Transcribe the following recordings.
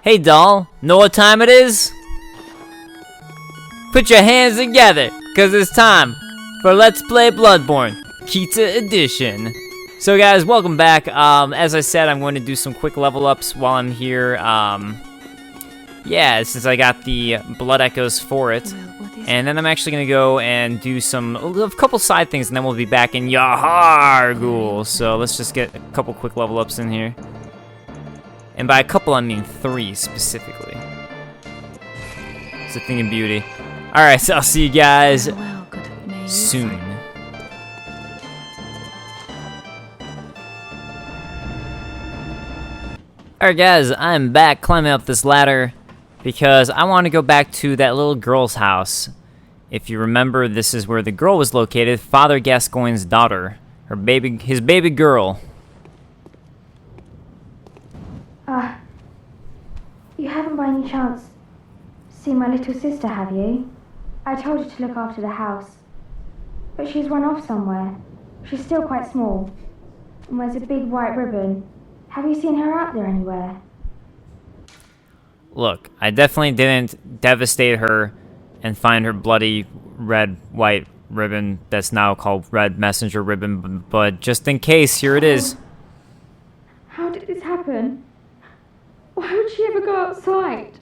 Hey doll, know what time it is? Put your hands together, cause it's time for Let's Play Bloodborne, Kita Edition. So guys, welcome back. As I said, I'm going to do some quick level ups while I'm here. Yeah, since I got the blood echoes for it. And then I'm actually going to go and do a couple side things, and then we'll be back in Yahargul. So let's just get a couple quick level ups in here. And by a couple, I mean 3 specifically. It's a thing of beauty. Alright, so I'll see you guys soon. Alright guys, I'm back climbing up this ladder because I want to go back to that little girl's house. If you remember, this is where the girl was located, Father Gascoigne's daughter, his baby girl. You haven't by any chance seen my little sister, have you? I told her to look after the house, but she's run off somewhere. She's still quite small, and wears a big white ribbon. Have you seen her out there anywhere? Look, I definitely didn't devastate her and find her bloody red, white ribbon that's now called Red Messenger Ribbon, but just in case, here it is. How did this happen? Why would she ever go outside?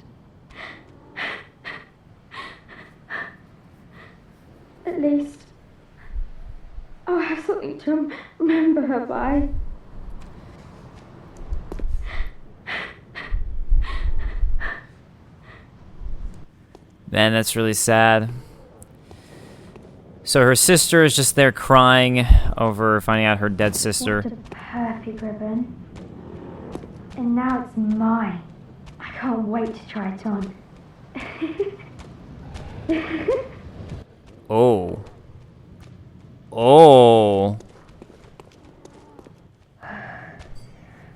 At least I'll have something to remember her by. Man, that's really sad. So her sister is just there crying over finding out her dead sister. What a perfect ribbon. And now it's mine. I can't wait to try it on. Oh. Oh.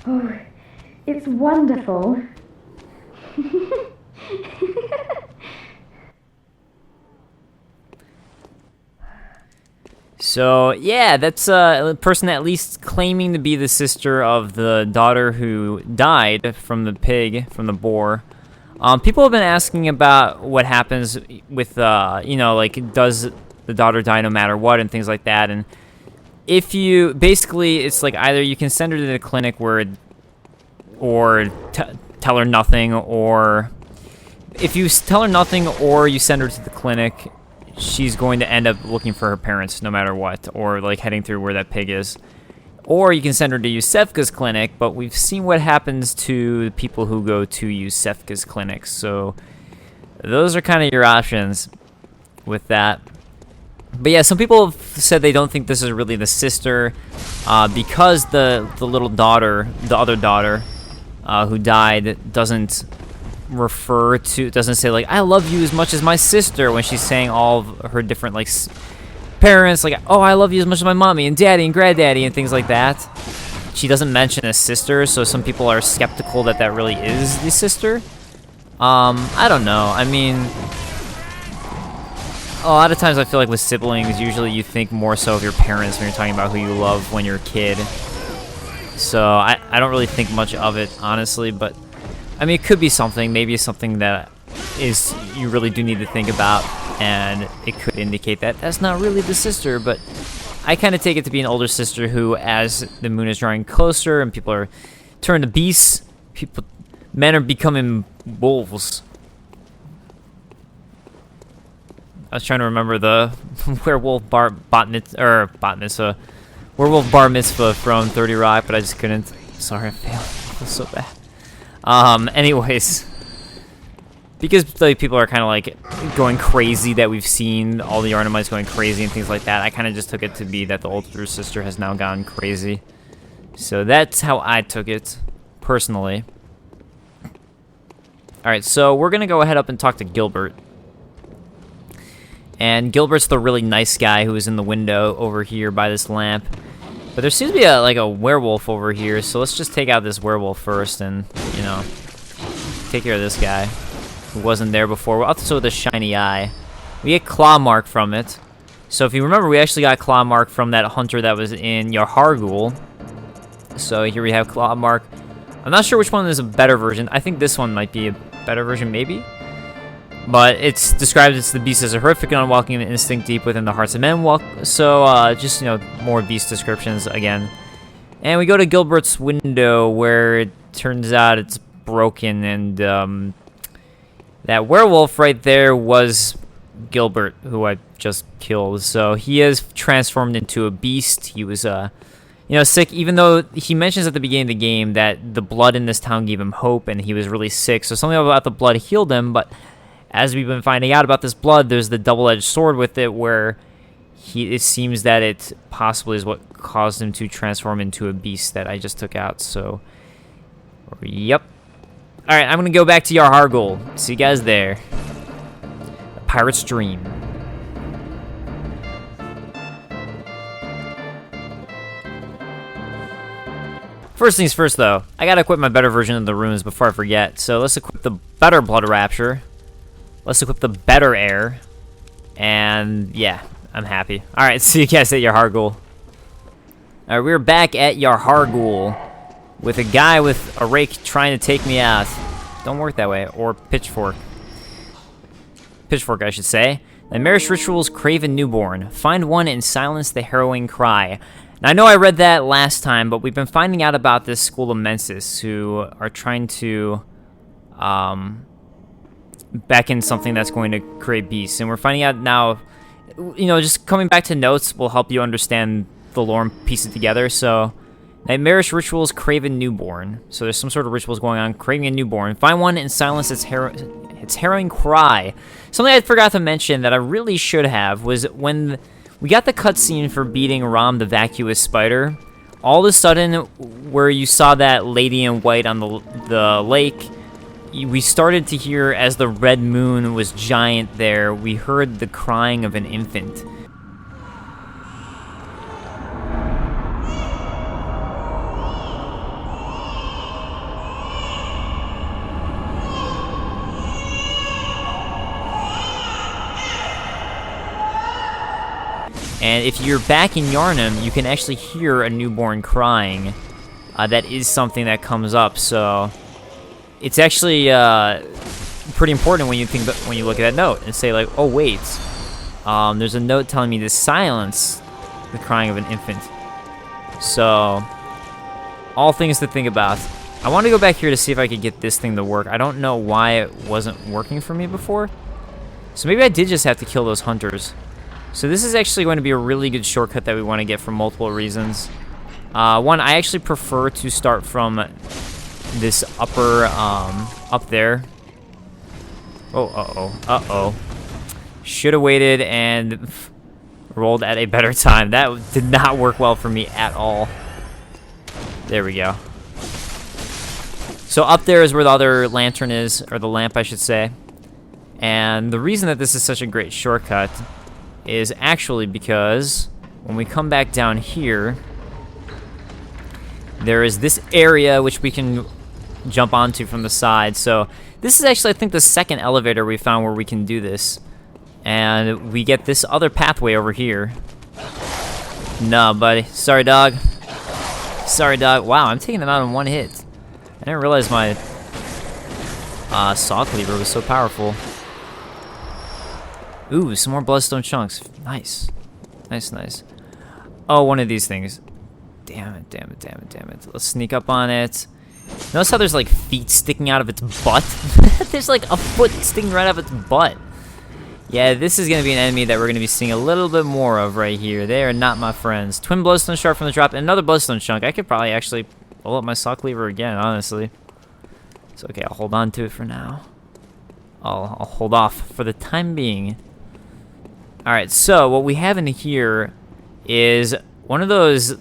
Oh, it's wonderful. So, yeah, that's a person at least claiming to be the sister of the daughter who died from the pig, from the boar. People have been asking about what happens with, like, does the daughter die no matter what and things like that. And if you, basically, it's like either you can send her to the clinic or tell her nothing, or if you tell her nothing or you send her to the clinic, she's going to end up looking for her parents no matter what, or like heading through where that pig is. Or you can send her to Yusefka's clinic, but we've seen what happens to people who go to Yusefka's clinic, so those are kind of your options with that. But yeah, some people have said they don't think this is really the sister, because the little daughter, the other daughter, who died, doesn't say like, I love you as much as my sister, when she's saying all of her different like parents, like, oh, I love you as much as my mommy and daddy and granddaddy and things like that. She doesn't mention a sister, so some people are skeptical that that really is the sister. I don't know. I mean, a lot of times I feel like with siblings, usually you think more so of your parents when you're talking about who you love when you're a kid. So I don't really think much of it, honestly, but I mean, it could be something. Maybe it's something that you really do need to think about, and it could indicate that that's not really the sister, but I kind of take it to be an older sister who, as the moon is drawing closer and people are turned to beasts, men are becoming wolves. I was trying to remember the werewolf bar mitzvah from 30 Rock, but I just couldn't. Sorry, I failed. I feel so bad. Anyways, because like people are kind of like going crazy that we've seen all the Arnamites going crazy and things like that, I kind of just took it to be that the older sister has now gone crazy. So that's how I took it, personally. Alright, so we're going to go ahead up and talk to Gilbert. And Gilbert's the really nice guy who is in the window over here by this lamp. But there seems to be a werewolf over here, so let's just take out this werewolf first and, you know, take care of this guy who wasn't there before. Also with a shiny eye. We get claw mark from it. So if you remember, we actually got claw mark from that hunter that was in Yahargul. So here we have claw mark. I'm not sure which one is a better version. I think this one might be a better version, maybe. But it's described as the beast is a horrific and unwelcome instinct deep within the hearts of men. So, just, you know, more beast descriptions again. And we go to Gilbert's window, where it turns out it's broken, and that werewolf right there was Gilbert, who I just killed. So he is transformed into a beast. He was, you know, sick, even though he mentions at the beginning of the game that the blood in this town gave him hope, and he was really sick. So something about the blood healed him, but as we've been finding out about this blood, there's the double-edged sword with it, where it seems that it possibly is what caused him to transform into a beast that I just took out. So, yep. All right, I'm gonna go back to Yarhargul. See you guys there. A Pirate's Dream. First things first, though, I gotta equip my better version of the runes before I forget. So let's equip the better Blood Rapture. Let's equip the better Air. And yeah, I'm happy. All right, see you guys at Yarhargul. All right, we're back at Yarhargul with a guy with a rake trying to take me out. Don't work that way. Or pitchfork. Pitchfork, I should say. Nightmarish rituals crave a newborn. Find one and silence the harrowing cry. Now, I know I read that last time, but we've been finding out about this school of Mensis who are trying to back in something that's going to create beasts. And we're finding out now, you know, just coming back to notes will help you understand the lore and piece it together. So, nightmarish rituals crave a newborn. So there's some sort of rituals going on, craving a newborn. Find one and silence its harrowing cry. Something I forgot to mention that I really should have was when we got the cutscene for beating Rom the Vacuous Spider. All of a sudden, where you saw that lady in white on the lake, we started to hear, as the red moon was giant there, we heard the crying of an infant. And if you're back in Yharnam, you can actually hear a newborn crying. That is something that comes up, so it's actually pretty important when you look at that note and say like, oh wait, there's a note telling me to silence the crying of an infant. So, all things to think about. I want to go back here to see if I could get this thing to work. I don't know why it wasn't working for me before. So maybe I did just have to kill those hunters. So this is actually going to be a really good shortcut that we want to get for multiple reasons. One, I actually prefer to start from this upper, up there. Oh, uh-oh. Should have waited and rolled at a better time. That did not work well for me at all. There we go. So up there is where the other lantern is, or the lamp, I should say. And the reason that this is such a great shortcut is actually because when we come back down here, there is this area which we can jump onto from the side. So this is actually, I think, the second elevator we found where we can do this. And we get this other pathway over here. Nah, buddy. Sorry, dog. Sorry, dog. Wow, I'm taking them out in one hit. I didn't realize my saw cleaver was so powerful. Ooh, some more bloodstone chunks. Nice. Nice. Oh, one of these things. Damn it. Let's sneak up on it. Notice how there's like feet sticking out of its butt? There's like a foot sticking right out of its butt. Yeah, this is going to be an enemy that we're going to be seeing a little bit more of right here. They are not my friends. Twin bloodstone shard from the drop and another bloodstone chunk. I could probably actually pull up my saw cleaver again, honestly. It's okay, I'll hold on to it for now. I'll hold off for the time being. Alright, so what we have in here is one of those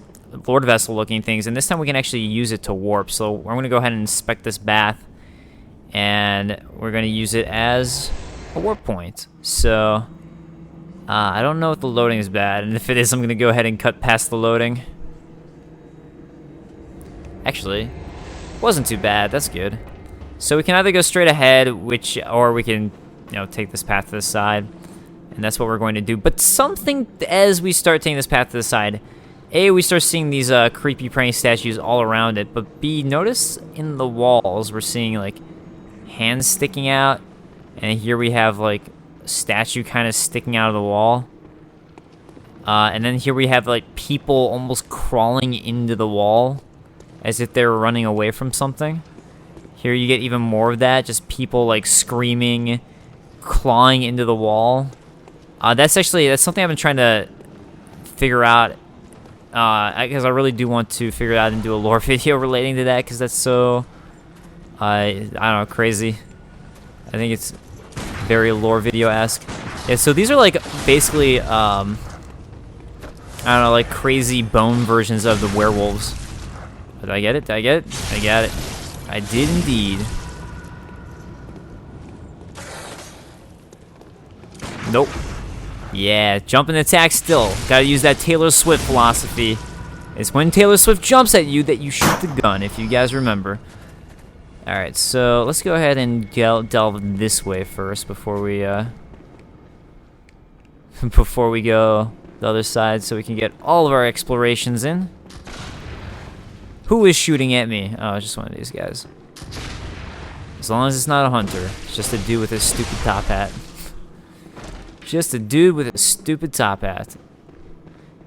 Lord Vessel looking things, and this time we can actually use it to warp. So we're going to go ahead and inspect this bath, and we're going to use it as a warp point. So I don't know if the loading is bad, and if it is, I'm going to go ahead and cut past the loading. Actually, it wasn't too bad. That's good. So we can either go straight ahead, or we can, take this path to the side. And that's what we're going to do. But something, as we start taking this path to the side, A, we start seeing these creepy praying statues all around it, but B, notice in the walls we're seeing like hands sticking out, and here we have like a statue kind of sticking out of the wall. And then here we have like people almost crawling into the wall as if they were running away from something. Here you get even more of that, just people like screaming, clawing into the wall. That's something I've been trying to figure out, because I really do want to figure it out and do a lore video relating to that, because that's so, I don't know, crazy. I think it's very lore video-esque. Yeah, so these are like basically, I don't know, like crazy bone versions of the werewolves. Did I get it? Did I get it? I got it. I did indeed. Nope. Yeah, jump and attack still. Gotta use that Taylor Swift philosophy. It's when Taylor Swift jumps at you that you shoot the gun, if you guys remember. Alright, so let's go ahead and delve this way first before we before we go the other side, so we can get all of our explorations in. Who is shooting at me? Oh, it's just one of these guys. As long as it's not a hunter. It's just a dude with a stupid top hat. Just a dude with a stupid top hat.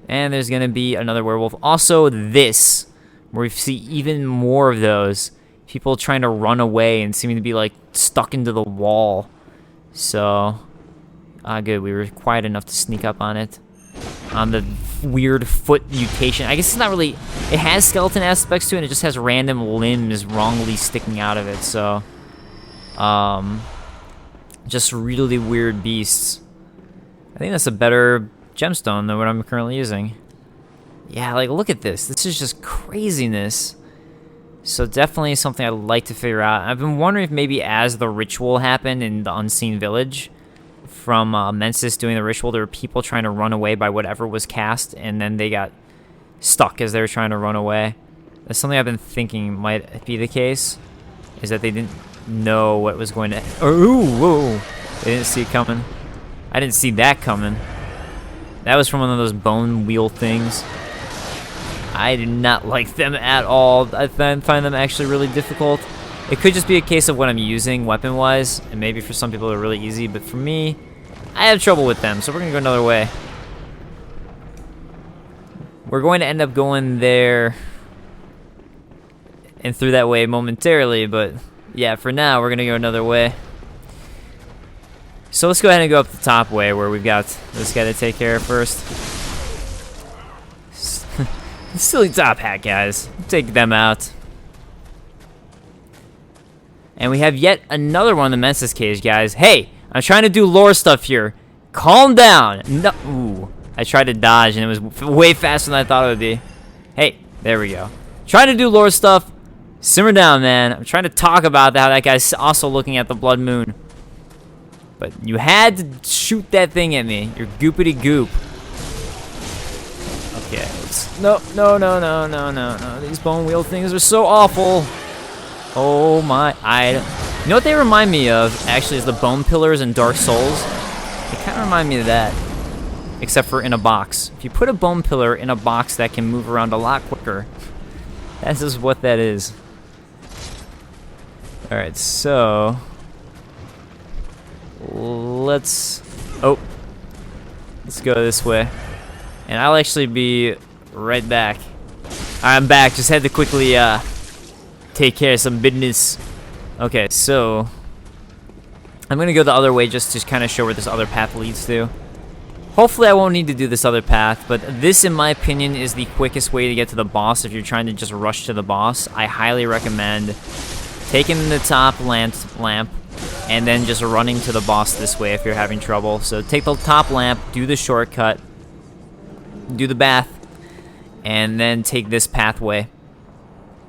And there's gonna be another werewolf. Also this, where we see even more of those. People trying to run away and seeming to be like stuck into the wall. So, good, we were quiet enough to sneak up on it. On the weird foot mutation. I guess it's not really, it has skeleton aspects to it, and it just has random limbs wrongly sticking out of it, so. Just really weird beasts. I think that's a better gemstone than what I'm currently using. Yeah, like, look at this. This is just craziness. So definitely something I'd like to figure out. I've been wondering if maybe as the ritual happened in the Unseen Village, from Mensis doing the ritual, there were people trying to run away by whatever was cast, and then they got stuck as they were trying to run away. That's something I've been thinking might be the case, is that they didn't know what was going to... Oh, whoa! They didn't see it coming. I didn't see that coming. That was from one of those bone wheel things. I do not like them at all. I find them actually really difficult. It could just be a case of what I'm using weapon-wise, and maybe for some people they're really easy, but for me, I have trouble with them, so we're gonna go another way. We're going to end up going there and through that way momentarily, but yeah, for now, we're gonna go another way. So let's go ahead and go up the top way where we've got this guy to take care of first. Silly top hat guys. Take them out. And we have yet another one in the Mensis cage, guys. Hey, I'm trying to do lore stuff here. Calm down. No. Ooh, I tried to dodge and it was way faster than I thought it would be. Hey, there we go. Trying to do lore stuff. Simmer down, man. I'm trying to talk about how that guy's also looking at the blood moon. But you had to shoot that thing at me. You're goopity goop. Okay, no. These bone wheel things are so awful. Oh my, you know what they remind me of, actually, is the bone pillars in Dark Souls. They kind of remind me of that, except for in a box. If you put a bone pillar in a box that can move around a lot quicker, that's just what that is. Alright, so let's go this way. And I'll actually be right back. I'm back, just had to quickly take care of some business. Okay, so I'm gonna go the other way just to kind of show where this other path leads to. Hopefully I won't need to do this other path, but this, in my opinion, is the quickest way to get to the boss if you're trying to just rush to the boss. I highly recommend taking the top lamp and then just running to the boss this way if you're having trouble. So take the top lamp, do the shortcut, do the bath, and then take this pathway.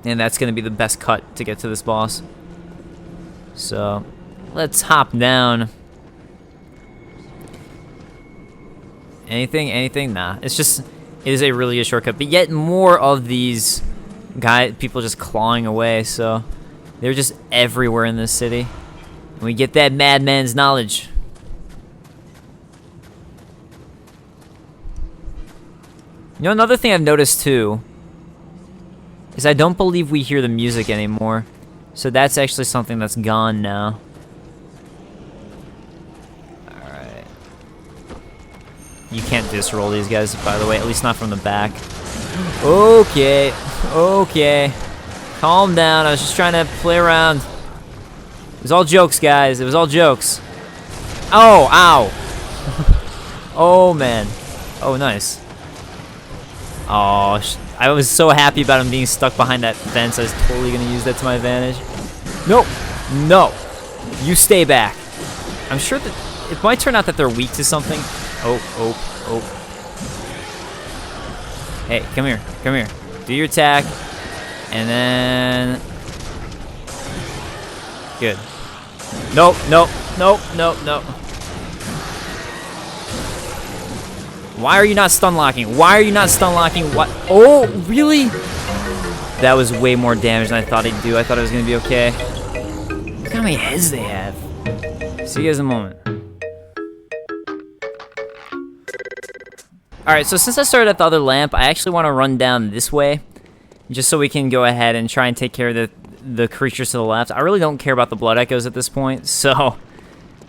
And that's going to be the best cut to get to this boss. So, let's hop down. Anything? Nah. It's just, it is a really good shortcut. But yet more of these people just clawing away. So, they're just everywhere in this city. And we get that madman's knowledge. You know, another thing I've noticed too is I don't believe we hear the music anymore. So that's actually something that's gone now. Alright. You can't disroll these guys, by the way, at least not from the back. Okay. Okay. Calm down. I was just trying to play around. It was all jokes, guys. It was all jokes. Oh, ow. Oh, man. Oh, nice. Oh, I was so happy about him being stuck behind that fence. I was totally going to use that to my advantage. Nope. No. You stay back. I'm sure that it might turn out that they're weak to something. Oh, oh, oh. Hey, come here. Come here. Do your attack. And then... Good. Nope, nope, nope, nope, nope. Why are you not stun locking? Why are you not stun locking? What? Oh, really? That was way more damage than I thought he'd do. I thought it was going to be okay. Look how many heads they have. See you guys in a moment. Alright, so since I started at the other lamp, I actually want to run down this way. Just so we can go ahead and try and take care of the creatures to the left. I really don't care about the blood echoes at this point, so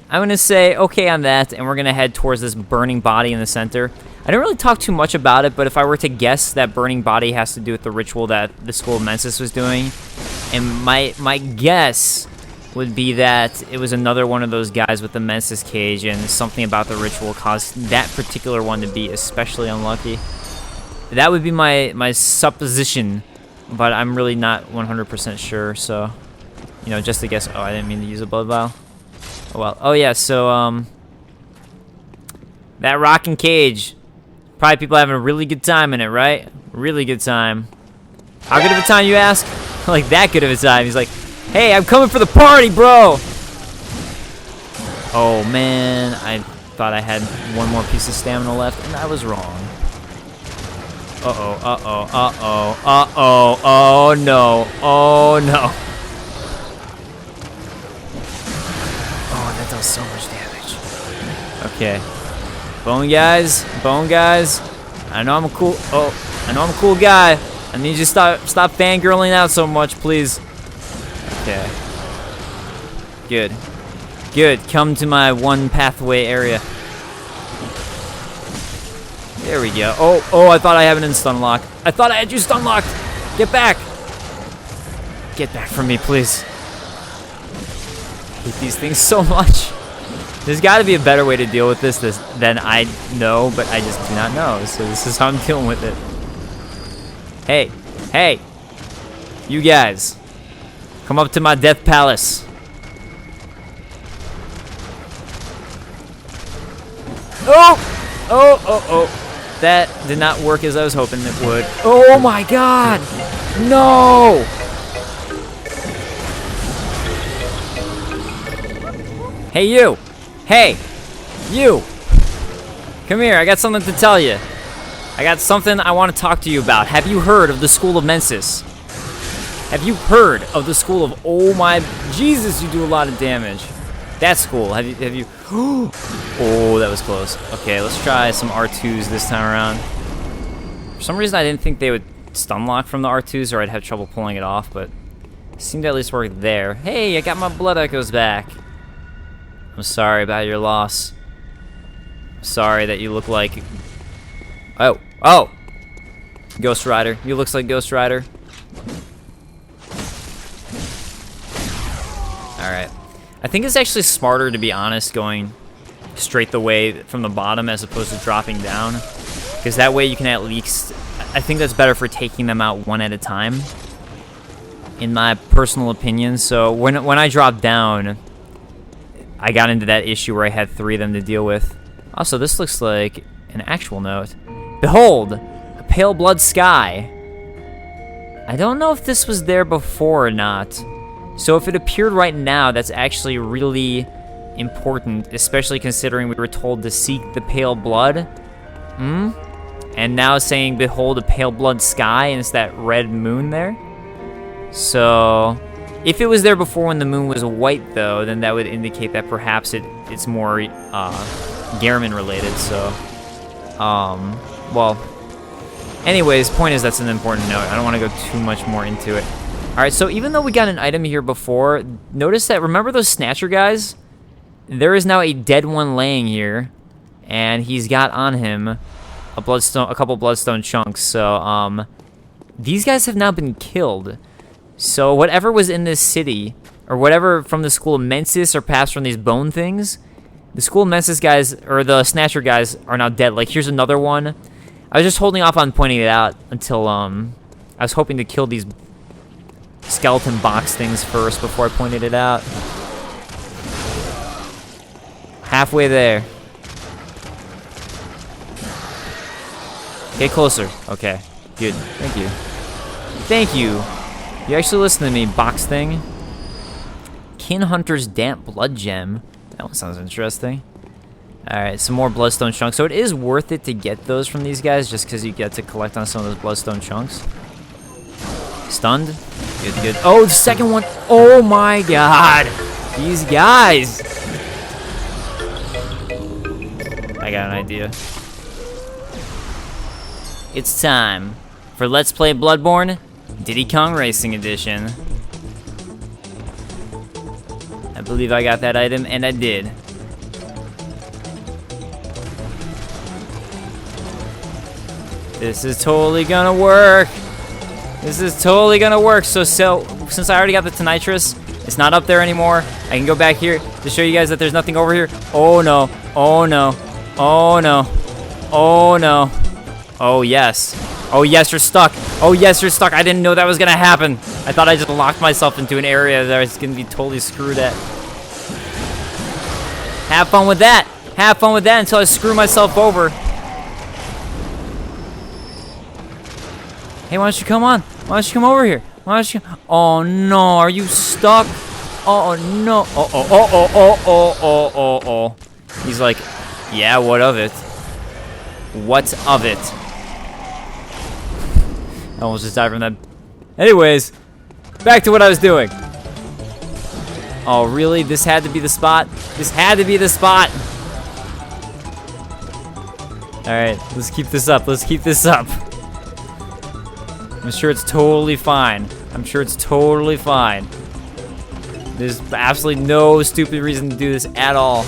I'm going to say okay on that, and we're going to head towards this burning body in the center. I didn't really talk too much about it, but if I were to guess, that burning body has to do with the ritual that the School of Mensis was doing. And my guess would be that it was another one of those guys with the Mensis cage, and something about the ritual caused that particular one to be especially unlucky. That would be my supposition, but I'm really not 100% sure, so, you know, just to guess. Oh, I didn't mean to use a blood vial. Oh, well. Oh, yeah, so, that rocking cage. Probably people having a really good time in it, right? Really good time. How good of a time, you ask? Like, that good of a time. He's like, hey, I'm coming for the party, bro! Oh, man. I thought I had one more piece of stamina left, and I was wrong. Uh-oh, uh-oh, uh-oh, uh-oh, oh no, oh no. Oh, that does so much damage. Okay. Bone guys, I know I'm a cool, I know I'm a cool guy. I need you to stop fangirling out so much, please. Okay. Good. Good, come to my one pathway area. There we go. Oh, I thought I had it in stun lock. I thought I had you stun locked. Get back. Get back from me, please. I hate these things so much. There's got to be a better way to deal with this than I know, but I just do not know. So this is how I'm dealing with it. Hey, hey, you guys, come up to my death palace. Oh. That did not work as I was hoping it would. Oh my god! No! Hey, you! Hey! You! Come here, I got something to tell you. I got something I want to talk to you about. Have you heard of the School of Mensis? Have you heard of the School of... Oh my... Jesus, you do a lot of damage. That's cool. Have you... Oh, that was close. Okay, let's try some R2s this time around. For some reason, I didn't think they would stun lock from the R2s, or I'd have trouble pulling it off, but it seemed to at least work there. Hey, I got my blood echoes back. I'm sorry about your loss. I'm sorry that you look like... Oh! Ghost Rider. You looks like Ghost Rider. Alright. I think it's actually smarter, to be honest, going straight the way from the bottom as opposed to dropping down. Because that way you can at least... I think that's better for taking them out one at a time, in my personal opinion. So when I dropped down, I got into that issue where I had 3 of them to deal with. Also, this looks like an actual note. Behold, a pale blood sky. I don't know if this was there before or not. So if it appeared right now, that's actually really important, especially considering we were told to seek the pale blood. And now saying, behold, a pale blood sky, and it's that red moon there. So if it was there before when the moon was white, though, then that would indicate that perhaps it's more Garmin related. So, well, Anyways, point is that's an important note. I don't want to go too much more into it. Alright, so even though we got an item here before, notice that, remember those Snatcher guys? There is now a dead one laying here, and he's got on him a couple bloodstone chunks. So, these guys have now been killed. So whatever was in this city, or whatever from the School of Mensis or passed from these bone things, the School of Mensis guys, or the Snatcher guys, are now dead. Like, here's another one. I was just holding off on pointing it out until, I was hoping to kill these skeleton box things first before I pointed it out. Halfway there. Get closer. Okay. Good. Thank you. Thank you. You actually listen to me, box thing. Kin Hunter's Damp Blood Gem. That one sounds interesting. Alright, some more bloodstone chunks. So it is worth it to get those from these guys just because you get to collect on some of those bloodstone chunks. Stunned. Good, good. Oh, the second one. Oh my god. These guys. I got an idea. It's time for Let's Play Bloodborne Diddy Kong Racing Edition. I believe I got that item, and I did. This is totally gonna work. This is totally gonna work. So since I already got the Tonitrus, it's not up there anymore. I can go back here to show you guys that there's nothing over here. Oh no, oh no, oh no, oh no. Oh yes. Oh yes, you're stuck. Oh yes, you're stuck. I didn't know that was gonna happen. I thought I just locked myself into an area that I was gonna be totally screwed at. Have fun with that. Have fun with that until I screw myself over. Hey, why don't you come on? Why don't you come over here? Why don't you? Oh no, are you stuck? Oh no. Oh oh oh oh oh oh oh oh oh. He's like, yeah, what of it? What's of it? I almost just died from that. Anyways, back to what I was doing. Oh really? This had to be the spot? This had to be the spot. Alright, let's keep this up. Let's keep this up. I'm sure it's totally fine. I'm sure it's totally fine. There's absolutely no stupid reason to do this at all.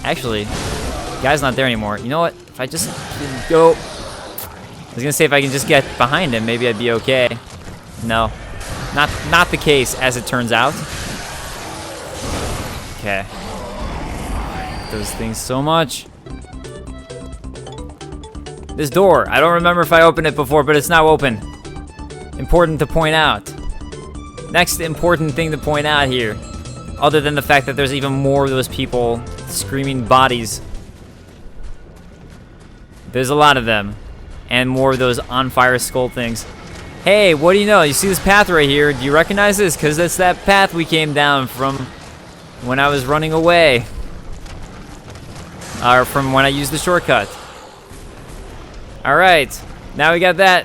Actually, the guy's not there anymore. You know what? If I just go... I was gonna say if I can just get behind him, maybe I'd be okay. No. Not the case, as it turns out. Okay. Those things so much. This door. I don't remember if I opened it before, but it's now open. Important to point out. Next important thing to point out here, other than the fact that there's even more of those people screaming bodies. There's a lot of them. And more of those on fire skull things. Hey, what do you know? You see this path right here? Do you recognize this? Because that's that path we came down from when I was running away. Or from when I used the shortcut. Alright. Now we got that.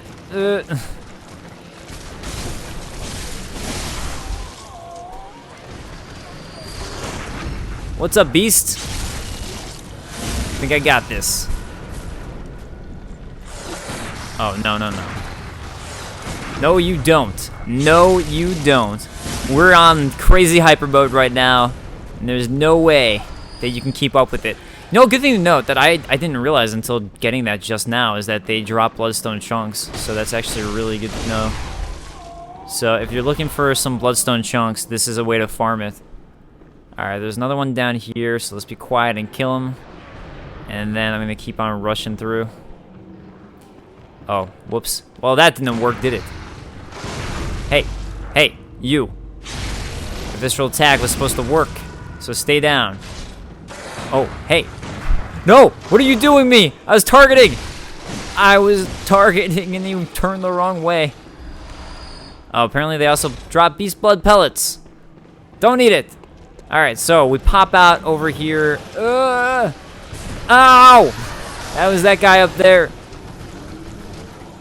What's up, beast? I think I got this. Oh, no, no, no. No, you don't. No, you don't. We're on crazy hyper mode right now, and there's no way that you can keep up with it. You know, good thing to note that I didn't realize until getting that just now is that they drop bloodstone chunks, so that's actually really good to know. So if you're looking for some bloodstone chunks, this is a way to farm it. Alright, there's another one down here, so let's be quiet and kill him. And then I'm going to keep on rushing through. Oh, whoops. Well, that didn't work, did it? Hey, hey, you. The visceral attack was supposed to work, so stay down. Oh, hey. No, what are you doing me? I was targeting. I was targeting and you turned the wrong way. Oh, apparently they also drop beast blood pellets. Don't need it. Alright, so we pop out over here. Ow! That was that guy up there.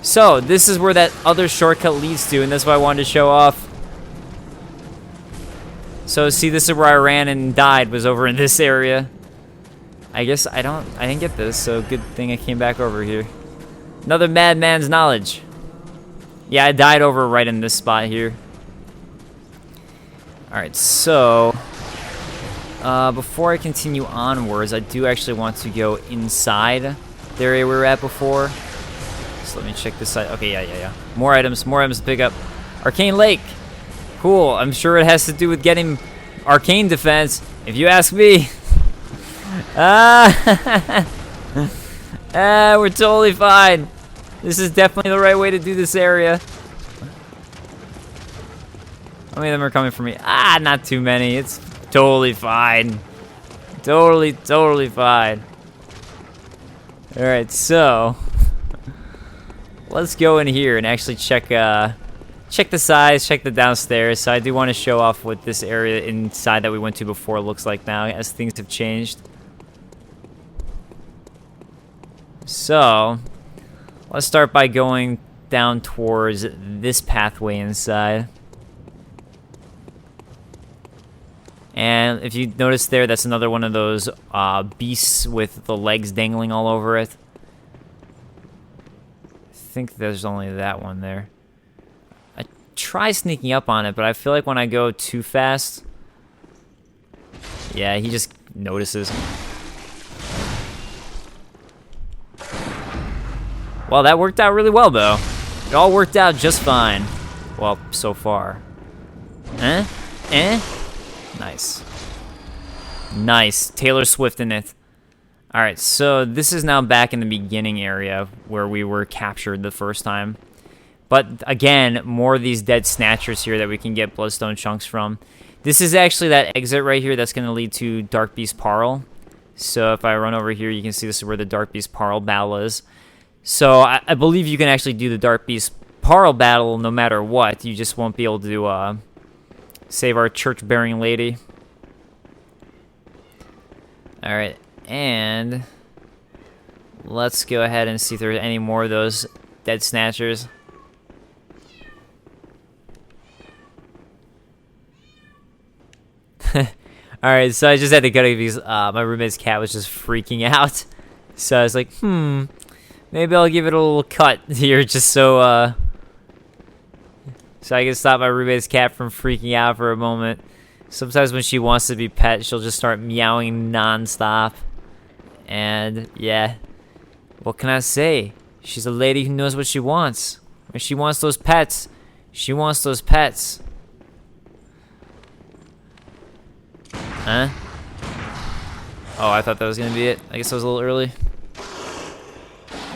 So, this is where that other shortcut leads to, and that's what I wanted to show off. So, see, this is where I ran and died, was over in this area. I guess I didn't get this, so good thing I came back over here. Another madman's knowledge. Yeah, I died over right in this spot here. Alright, so... before I continue onwards, I do actually want to go inside the area we were at before. So let me check this side. Okay, yeah. More items to pick up. Arcane Lake. Cool. I'm sure it has to do with getting arcane defense, if you ask me. We're totally fine. This is definitely the right way to do this area. How many of them are coming for me? Not too many. It's totally fine. Totally fine. Alright, so let's go in here and actually check the size, check the downstairs. So I do want to show off what this area inside that we went to before looks like now, as things have changed. So let's start by going down towards this pathway inside. And if you notice there, that's another one of those beasts with the legs dangling all over it. I think there's only that one there. I try sneaking up on it, but I feel like when I go too fast, yeah, he just notices. Well, that worked out really well, though. It all worked out just fine. Well, so far. Nice. Nice. Taylor Swift in it. Alright, so this is now back in the beginning area where we were captured the first time. But again, more of these dead snatchers here that we can get bloodstone chunks from. This is actually that exit right here that's going to lead to Dark Beast Parl. So if I run over here, you can see this is where the Dark Beast Parl battle is. So I believe you can actually do the Dark Beast Parl battle no matter what. You just won't be able to save our church-bearing lady. Alright, and let's go ahead and see if there's any more of those dead snatchers. Alright, so I just had to go because my roommate's cat was just freaking out. So I was like, maybe I'll give it a little cut here just so I can stop my roommate's cat from freaking out for a moment. Sometimes when she wants to be pet, she'll just start meowing non-stop. And, yeah, what can I say? She's a lady who knows what she wants. When she wants those pets, she wants those pets. Huh? Oh, I thought that was going to be it. I guess I was a little early.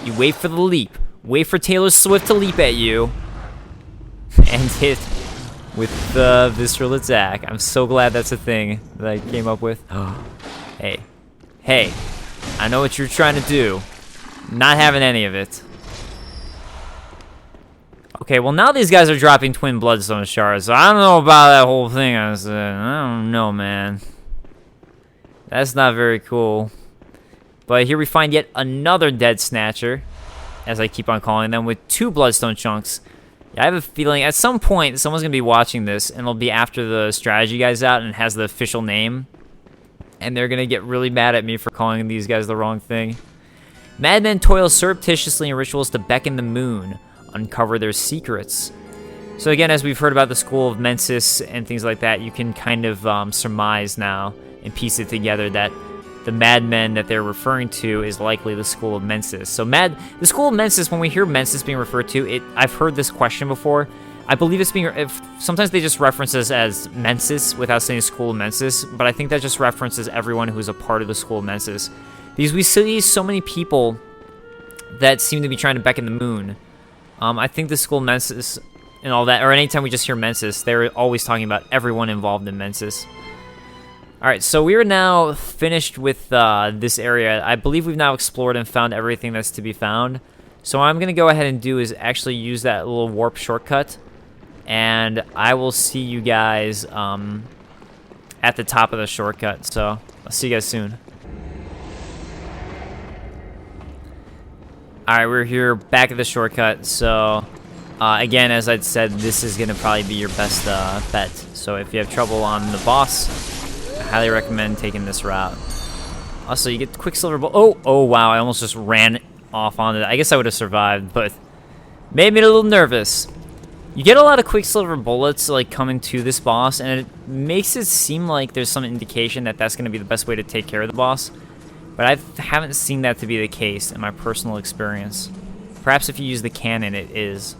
You wait for the leap. Wait for Taylor Swift to leap at you. And hit with the visceral attack. I'm so glad that's a thing that I came up with. Hey, I know what you're trying to do. Not having any of it. Okay, well now these guys are dropping twin bloodstone shards, so I don't know about that whole thing I said. I don't know, man. That's not very cool. But here we find yet another dead snatcher, as I keep on calling them, with 2 bloodstone chunks. I have a feeling at some point someone's going to be watching this, and it'll be after the strategy guy's out and it has the official name. And they're going to get really mad at me for calling these guys the wrong thing. Madmen toil surreptitiously in rituals to beckon the moon, uncover their secrets. So again, as we've heard about the school of Mensis and things like that, you can kind of surmise now and piece it together that the madmen that they're referring to is likely the school of Mensis. So the school of Mensis, when we hear Mensis being referred to, I've heard this question before. I believe it's being, sometimes they just reference this as Mensis without saying school of Mensis, but I think that just references everyone who's a part of the school of Mensis. Because we see so many people that seem to be trying to beckon the moon. I think the school of Mensis and all that, or anytime we just hear Mensis, they're always talking about everyone involved in Mensis. Alright, so we are now finished with this area. I believe we've now explored and found everything that's to be found. So what I'm going to go ahead and do is actually use that little warp shortcut. And I will see you guys at the top of the shortcut. So I'll see you guys soon. Alright, we're here back at the shortcut. So again, as I'd said, this is going to probably be your best bet. So if you have trouble on the boss, I highly recommend taking this route. Also, you get Quicksilver Bolt. Oh, wow, I almost just ran off on it. I guess I would have survived, but made me a little nervous. You get a lot of Quicksilver bullets like coming to this boss, and it makes it seem like there's some indication that that's going to be the best way to take care of the boss. But I haven't seen that to be the case in my personal experience. Perhaps if you use the cannon, it is.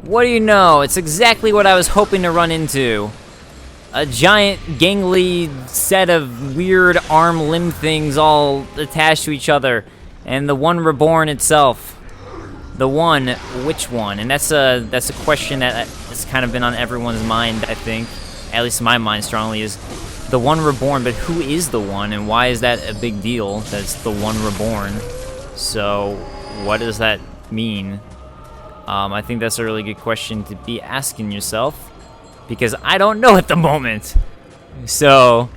What do you know? It's exactly what I was hoping to run into. A giant, gangly set of weird arm limb things all attached to each other. And the one reborn itself. The one, which one? And that's a question that has kind of been on everyone's mind, I think. At least my mind strongly is the one reborn, but who is the one, and why is that a big deal that's the one reborn? So, what does that mean? I think that's a really good question to be asking yourself, because I don't know at the moment. So,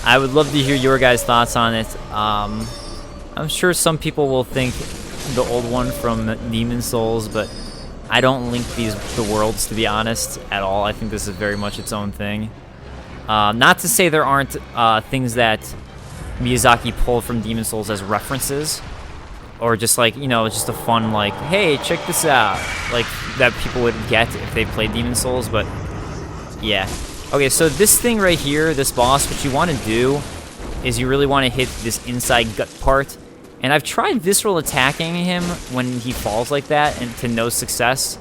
I would love to hear your guys' thoughts on it. I'm sure some people will think the old one from Demon Souls, but I don't link the worlds, to be honest, at all. I think this is very much its own thing. Not to say there aren't things that Miyazaki pulled from Demon Souls as references, or just like, you know, just a fun, like, hey, check this out, like, that people would get if they played Demon Souls, but, yeah. Okay, so this thing right here, this boss, what you want to do is you really want to hit this inside gut part, and I've tried visceral attacking him when he falls like that, and to no success,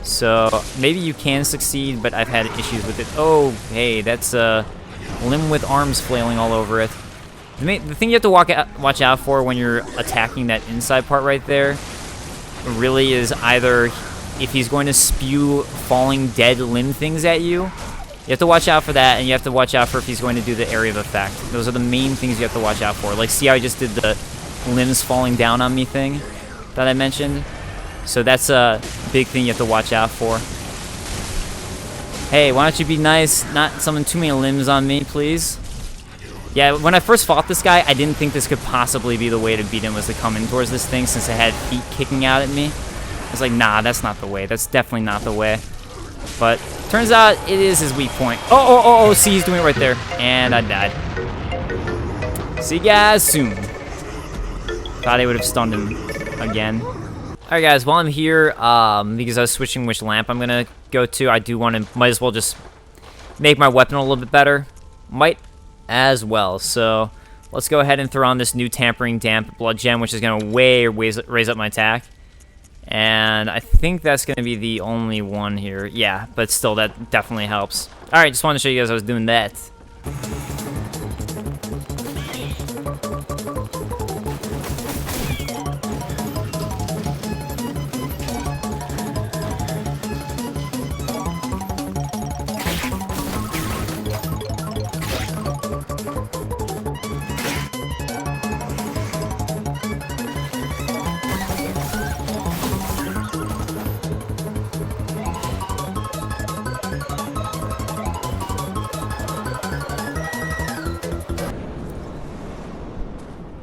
so maybe you can succeed, but I've had issues with it. Oh, hey, that's a limb with arms flailing all over it. The thing you have to watch out for when you're attacking that inside part right there really is either if he's going to spew falling dead limb things at you. You have to watch out for that, and you have to watch out for if he's going to do the area of effect. Those are the main things you have to watch out for. Like, see how I just did the limbs falling down on me thing that I mentioned? So that's a big thing you have to watch out for. Hey, why don't you be nice, not summon too many limbs on me, please? Yeah, when I first fought this guy, I didn't think this could possibly be the way to beat him, was to come in towards this thing since it had feet kicking out at me. I was like, nah, that's not the way. That's definitely not the way. But turns out it is his weak point. Oh, see, he's doing it right there. And I died. See you guys soon. Thought I would have stunned him again. Alright guys, while I'm here, because I was switching which lamp I'm gonna go to, I do want to, might as well just make my weapon a little bit better. Might as well. So let's go ahead and throw on this new Tampering Damp Blood Gem, which is going to raise up my attack. And I think that's going to be the only one here. Yeah, but still, that definitely helps. Alright, just wanted to show you guys I was doing that.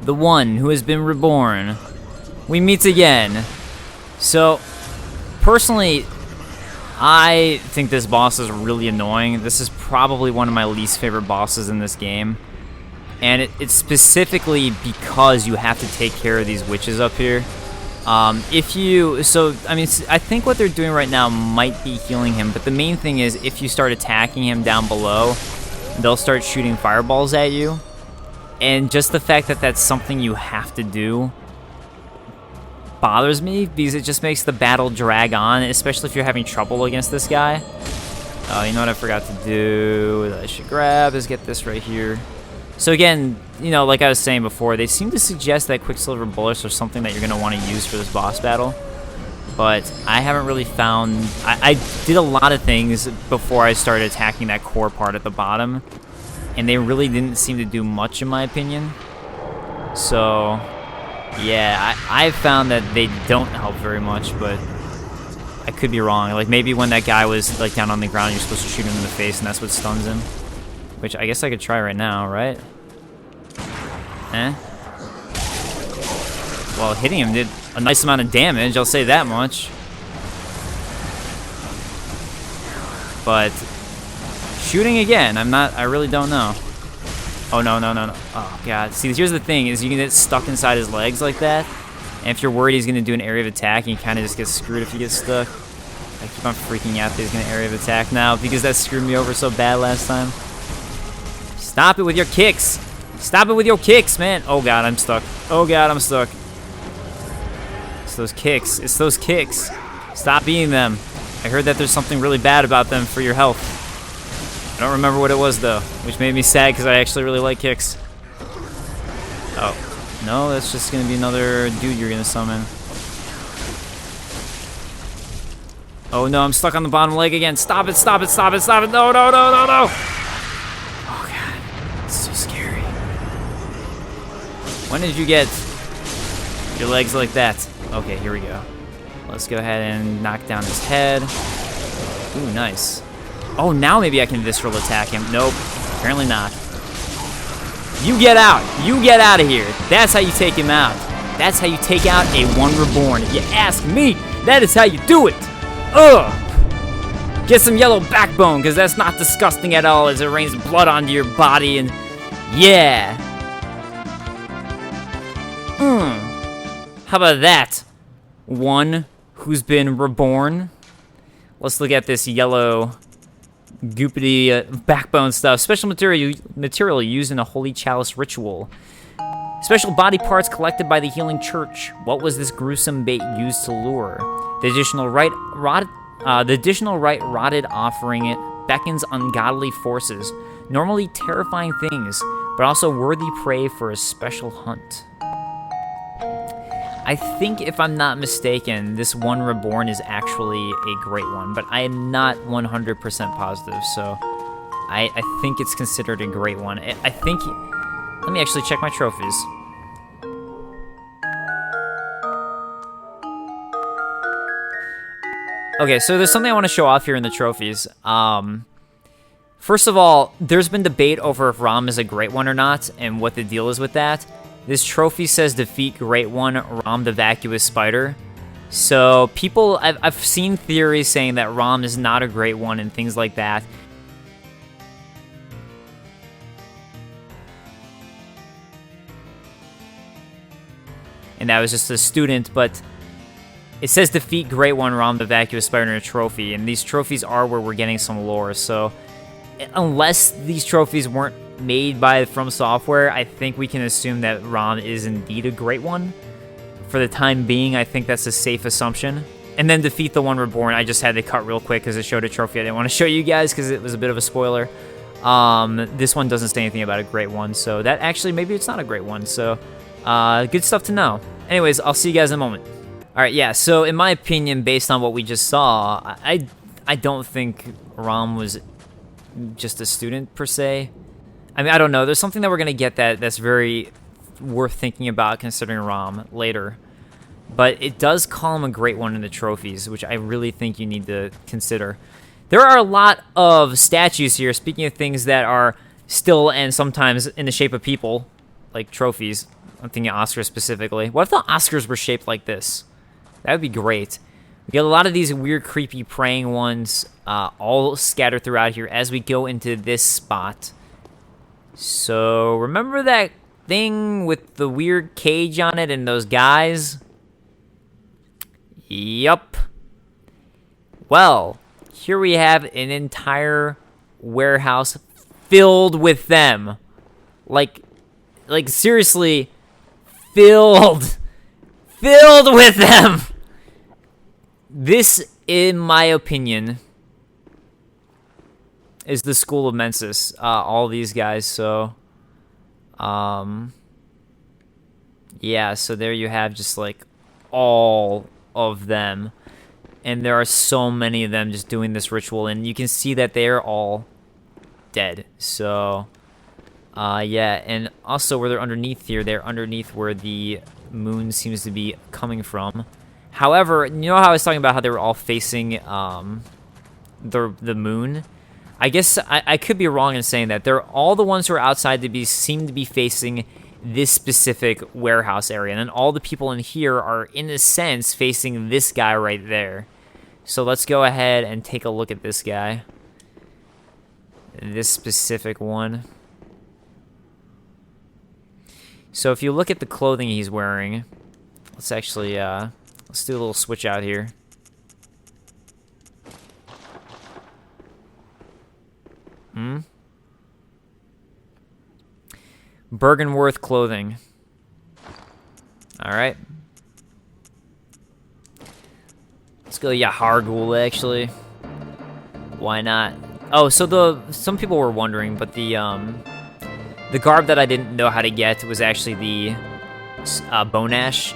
The one who has been reborn. We meet again. So, personally, I think this boss is really annoying. This is probably one of my least favorite bosses in this game. And it's specifically because you have to take care of these witches up here. I think what they're doing right now might be healing him, but the main thing is if you start attacking him down below, they'll start shooting fireballs at you. And just the fact that that's something you have to do bothers me, because it just makes the battle drag on, especially if you're having trouble against this guy. Oh, you know what I forgot to do that I should grab is get this right here. So again, you know, like I was saying before, they seem to suggest that Quicksilver bullets are something that you're going to want to use for this boss battle. But I haven't really found... I did a lot of things before I started attacking that core part at the bottom, and they really didn't seem to do much in my opinion. So... yeah, I've found that they don't help very much, but I could be wrong. Like, maybe when that guy was, like, down on the ground, you're supposed to shoot him in the face, and that's what stuns him. Which I guess I could try right now, right? Eh? Well, hitting him did a nice amount of damage, I'll say that much. But shooting again, I really don't know. Oh, no. Oh, God. See, here's the thing, is you can get stuck inside his legs like that. And if you're worried he's going to do an area of attack, you kind of just get screwed if you get stuck. I keep on freaking out that he's going to area of attack now, because that screwed me over so bad last time. Stop it with your kicks. Stop it with your kicks, man. Oh, God, I'm stuck. Oh, God, I'm stuck. It's those kicks. It's those kicks. Stop eating them. I heard that there's something really bad about them for your health. I don't remember what it was, though, which made me sad because I actually really like kicks. Oh, no, that's just going to be another dude you're going to summon. Oh, no, I'm stuck on the bottom leg again. Stop it, stop it, stop it, stop it. No. Oh, God, it's so scary. When did you get your legs like that? Okay, here we go. Let's go ahead and knock down his head. Ooh, nice. Oh, now maybe I can visceral attack him. Nope, apparently not. You get out. You get out of here. That's how you take him out. That's how you take out a One Reborn. If you ask me, that is how you do it. Ugh. Get some yellow backbone, because that's not disgusting at all as it rains blood onto your body, and yeah. How about that? One who's been reborn. Let's look at this yellow goopity backbone stuff. Special material used in a holy chalice ritual. Special body parts collected by the healing church. What was this gruesome bait used to lure? The additional rite rotted offering it beckons ungodly forces, normally terrifying things, but also worthy prey for a special hunt. I think, if I'm not mistaken, this One Reborn is actually a great one, but I am not 100% positive, so I think it's considered a great one. I think... let me actually check my trophies. Okay, so there's something I want to show off here in the trophies. First of all, there's been debate over if Rom is a great one or not, and what the deal is with that. This trophy says defeat Great One, Rom the Vacuous Spider. So people, I've seen theories saying that Rom is not a great one and things like that. And that was just a student, but it says defeat Great One, Rom the Vacuous Spider in a trophy, and these trophies are where we're getting some lore. So unless these trophies weren't made by From Software, I think we can assume that Rom is indeed a great one. For the time being, I think that's a safe assumption. And then defeat the One Reborn, I just had to cut real quick because it showed a trophy I didn't want to show you guys because it was a bit of a spoiler. This one doesn't say anything about a great one, so that actually, maybe it's not a great one, so good stuff to know. Anyways, I'll see you guys in a moment. Alright, yeah, so in my opinion, based on what we just saw, I don't think Rom was just a student, per se. I mean, I don't know. There's something that we're going to get that's very worth thinking about considering Rom later. But it does call him a great one in the trophies, which I really think you need to consider. There are a lot of statues here, speaking of things that are still and sometimes in the shape of people, like trophies. I'm thinking Oscars specifically. What if the Oscars were shaped like this? That would be great. We got a lot of these weird, creepy praying ones all scattered throughout here as we go into this spot. So, remember that thing with the weird cage on it and those guys? Yup. Well, here we have an entire warehouse filled with them. Like seriously, filled with them. This, in my opinion, is the School of Mensis. All these guys, so... yeah, so there you have just, like, all of them. And there are so many of them just doing this ritual, and you can see that they're all dead. So, yeah, and also where they're underneath here, they're underneath where the moon seems to be coming from. However, you know how I was talking about how they were all facing the moon? I guess I could be wrong in saying that. They're all the ones who are outside seem to be facing this specific warehouse area. And then all the people in here are, in a sense, facing this guy right there. So let's go ahead and take a look at this guy. This specific one. So if you look at the clothing he's wearing, let's actually, let's do a little switch out here. Bergenworth clothing. Alright. Let's go Yahargul, actually. Why not? Oh, so some people were wondering, but the garb that I didn't know how to get was actually the Bonash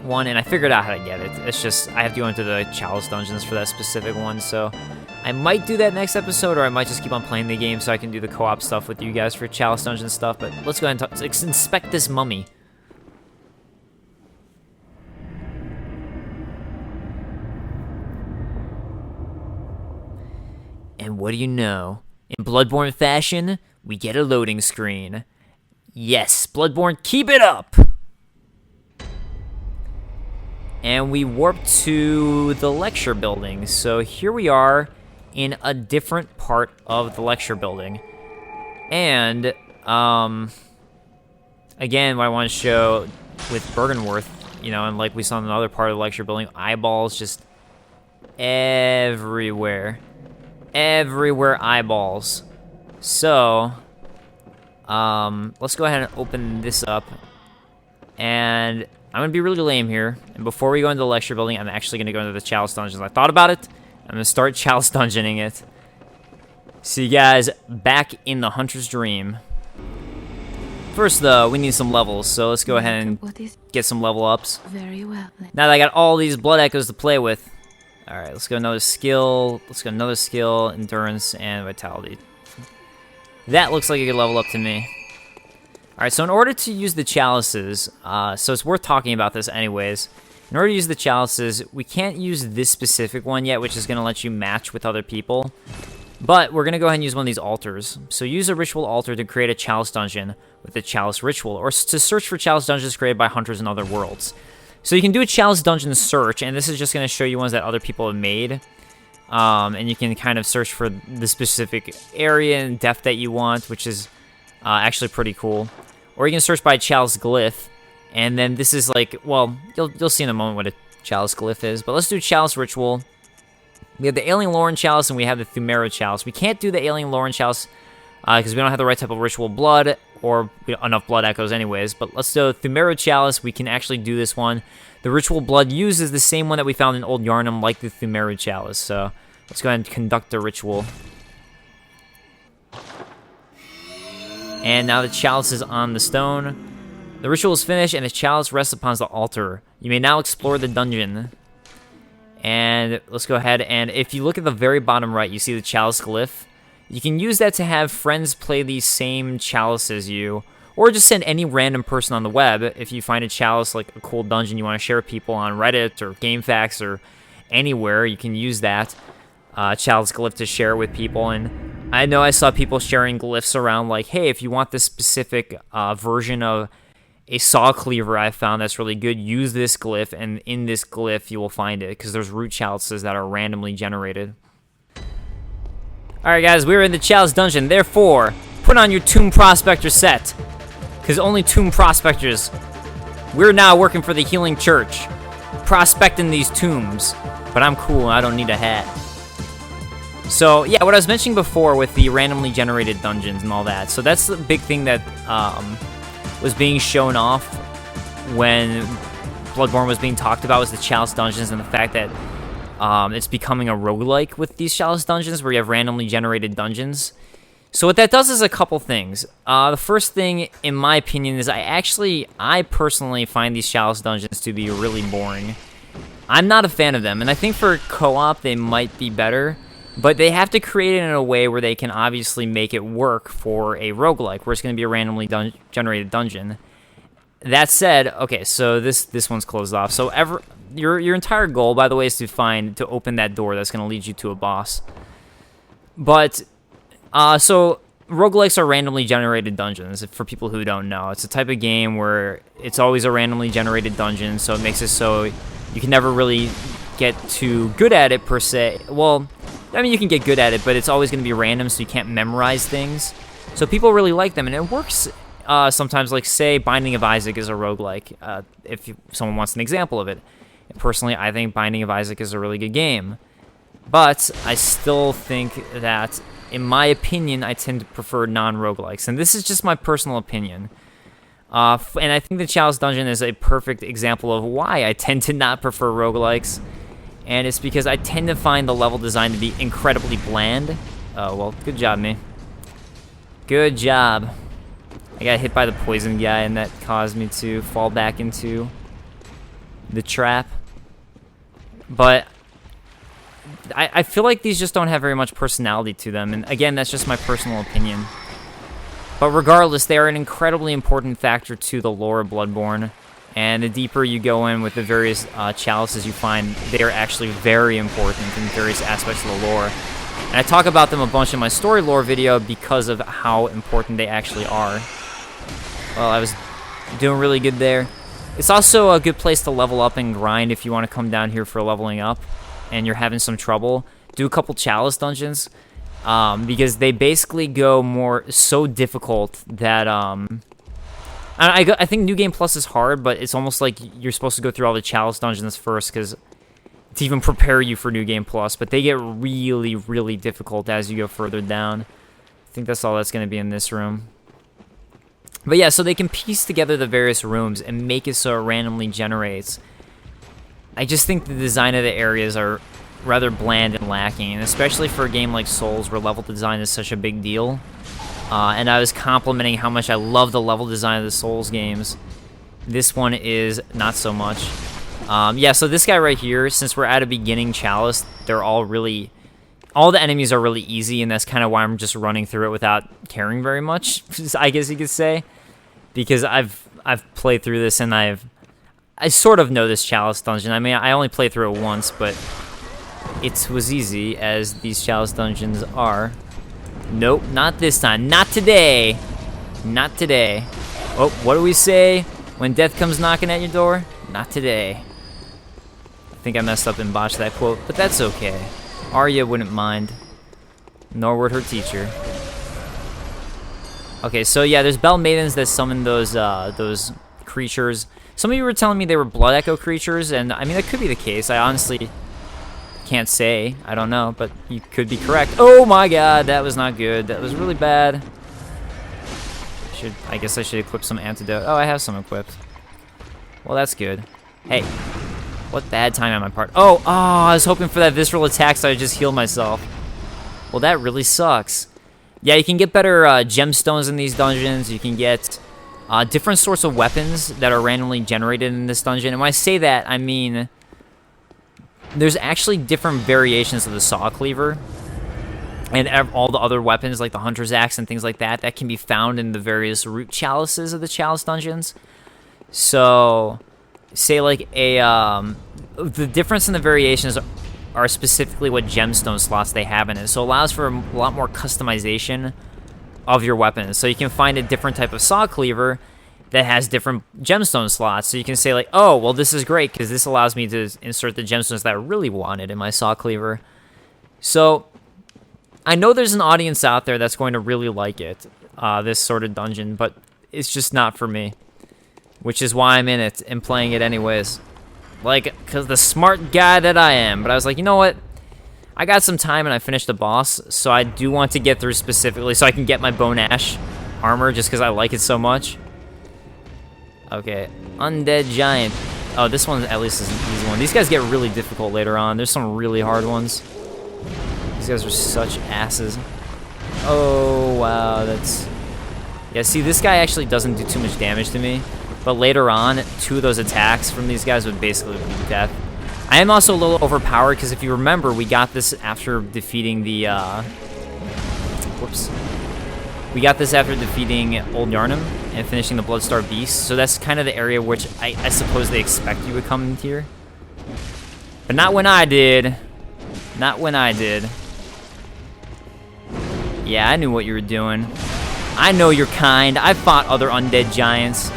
one, and I figured out how to get it. It's just, I have to go into the Chalice Dungeons for that specific one, so I might do that next episode, or I might just keep on playing the game so I can do the co-op stuff with you guys for Chalice Dungeon stuff, but let's go ahead and let's inspect this mummy. And what do you know? In Bloodborne fashion, we get a loading screen. Yes, Bloodborne, keep it up! And we warp to the lecture building. So here we are in a different part of the lecture building. And, again, what I want to show with Bergenworth, you know, and like we saw in another part of the lecture building, eyeballs just everywhere. Everywhere eyeballs. So, let's go ahead and open this up. And I'm going to be really lame here. And before we go into the lecture building, I'm actually going to go into the Chalice Dungeons. I thought about it. I'm going to start Chalice Dungeoning it. See you guys back in the Hunter's Dream. First, though, we need some levels. So let's go ahead and get some level ups. Very well. Now that I got all these blood echoes to play with. Alright, let's go another skill. Let's go another skill, endurance, and vitality. That looks like a good level up to me. Alright, so in order to use the chalices, so it's worth talking about this anyways. In order to use the chalices, we can't use this specific one yet, which is going to let you match with other people. But we're going to go ahead and use one of these altars. So use a ritual altar to create a chalice dungeon with a chalice ritual, or to search for chalice dungeons created by hunters in other worlds. So you can do a chalice dungeon search, and this is just going to show you ones that other people have made. And you can kind of search for the specific area and depth that you want, which is actually pretty cool. Or you can search by chalice glyph, and then this is like, well, you'll see in a moment what a chalice glyph is. But let's do chalice ritual. We have the Alien Lauren Chalice, and we have the Thumero Chalice. We can't do the Alien Lauren Chalice because we don't have the right type of ritual blood, or enough blood echoes anyways. But let's do Thumero Chalice. We can actually do this one. The ritual blood used is the same one that we found in Old Yarnum, like the Thumero Chalice. So let's go ahead and conduct the ritual. And now the chalice is on the stone. The ritual is finished, and the chalice rests upon the altar. You may now explore the dungeon. And let's go ahead, and if you look at the very bottom right, you see the chalice glyph. You can use that to have friends play the same chalice as you, or just send any random person on the web. If you find a chalice, like a cool dungeon you want to share with people on Reddit or GameFAQs or anywhere, you can use that chalice glyph to share with people. And I know I saw people sharing glyphs around like, hey, if you want this specific version of a saw cleaver I found that's really good, use this glyph, and in this glyph you will find it, because there's root chalices that are randomly generated. Alright guys, we're in the Chalice Dungeon, therefore, put on your Tomb Prospector set, because only Tomb Prospectors, we're now working for the Healing Church, prospecting these tombs, but I'm cool, I don't need a hat. So, yeah, what I was mentioning before with the randomly generated dungeons and all that, so that's the big thing that was being shown off when Bloodborne was being talked about, was the Chalice Dungeons, and the fact that it's becoming a roguelike with these Chalice Dungeons, where you have randomly generated dungeons. So what that does is a couple things. The first thing, in my opinion, is I personally find these Chalice Dungeons to be really boring. I'm not a fan of them, and I think for co-op they might be better, but they have to create it in a way where they can obviously make it work for a roguelike, where it's going to be a randomly generated dungeon. That said, okay, so this one's closed off. So your entire goal, by the way, is to open that door that's going to lead you to a boss. But so roguelikes are randomly generated dungeons. For people who don't know, it's a type of game where it's always a randomly generated dungeon, so it makes it so you can never really get too good at it per se. Well, I mean, you can get good at it, but it's always going to be random, so you can't memorize things. So people really like them, and it works sometimes. Like, say, Binding of Isaac is a roguelike, someone wants an example of it. Personally, I think Binding of Isaac is a really good game. But I still think that, in my opinion, I tend to prefer non-roguelikes. And this is just my personal opinion. And I think the Chalice Dungeon is a perfect example of why I tend to not prefer roguelikes. And it's because I tend to find the level design to be incredibly bland. Oh, well, good job, me. Good job. I got hit by the poison guy, and that caused me to fall back into the trap. But I feel like these just don't have very much personality to them. And again, that's just my personal opinion. But regardless, they are an incredibly important factor to the lore of Bloodborne. And the deeper you go in with the various chalices you find, they are actually very important in various aspects of the lore. And I talk about them a bunch in my story lore video because of how important they actually are. Well, I was doing really good there. It's also a good place to level up and grind if you want to come down here for leveling up and you're having some trouble. Do a couple Chalice Dungeons because they basically go so difficult that... I think New Game Plus is hard, but it's almost like you're supposed to go through all the Chalice Dungeons first to even prepare you for New Game Plus, but they get really, really difficult as you go further down. I think that's all that's going to be in this room. But yeah, so they can piece together the various rooms and make it so it randomly generates. I just think the design of the areas are rather bland and lacking, and especially for a game like Souls where level design is such a big deal. And I was complimenting how much I love the level design of the Souls games. This one is not so much. Yeah, so this guy right here, since we're at a beginning Chalice, all the enemies are really easy, and that's kind of why I'm just running through it without caring very much, I guess you could say. Because I've played through this, and I sort of know this Chalice Dungeon. I mean, I only played through it once, but it was easy, as these Chalice Dungeons are. Nope, not this time. Not today. Not today. Oh, what do we say when death comes knocking at your door? Not today. I think I messed up and botched that quote, but that's okay. Arya wouldn't mind. Nor would her teacher. Okay, so yeah, there's Bell Maidens that summon those creatures. Some of you were telling me they were Blood Echo creatures, and I mean, that could be the case. I honestly can't say. I don't know, but you could be correct. Oh my god, that was not good. That was really bad. I guess I should equip some antidote. Oh, I have some equipped. Well, that's good. Hey, what bad time on my part. Oh, I was hoping for that visceral attack so I just healed myself. Well, that really sucks. Yeah, you can get better gemstones in these dungeons. You can get different sorts of weapons that are randomly generated in this dungeon. And when I say that, I mean there's actually different variations of the saw cleaver and all the other weapons like the hunter's axe and things like that can be found in the various root chalices of the Chalice Dungeons. So say like the difference in the variations are specifically what gemstone slots they have in it, so it allows for a lot more customization of your weapons. So you can find a different type of saw cleaver that has different gemstone slots. So you can say like, oh, well, this is great because this allows me to insert the gemstones that I really wanted in my saw cleaver. So I know there's an audience out there that's going to really like it, this sort of dungeon, but it's just not for me, which is why I'm in it and playing it anyways. Like, because the smart guy that I am. But I was like, you know what? I got some time and I finished the boss, so I do want to get through specifically so I can get my Bone Ash armor just because I like it so much. Okay, Undead Giant. Oh, this one at least is an easy one. These guys get really difficult later on. There's some really hard ones. These guys are such asses. Oh, wow, that's... Yeah, see, this guy actually doesn't do too much damage to me. But later on, 2 of those attacks from these guys would basically be death. I am also a little overpowered, because if you remember, we got this after defeating the, whoops. We got this after defeating Old Yarnum and finishing the Bloodstar Beast. So that's kind of the area which I suppose they expect you would come in here. But not when I did. Not when I did. Yeah, I knew what you were doing. I know your kind. I've fought other undead giants.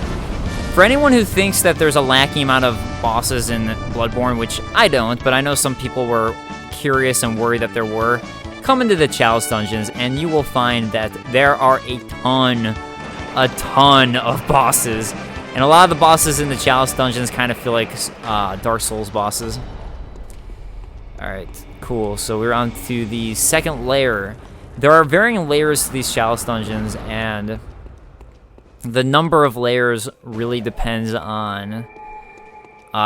For anyone who thinks that there's a lacking amount of bosses in Bloodborne, which I don't, but I know some people were curious and worried that there were, come into the Chalice Dungeons and you will find that there are a ton of bosses. And a lot of the bosses in the Chalice Dungeons kind of feel like Dark Souls bosses. Alright, cool. So we're on to the second layer. There are varying layers to these Chalice Dungeons, and the number of layers really depends on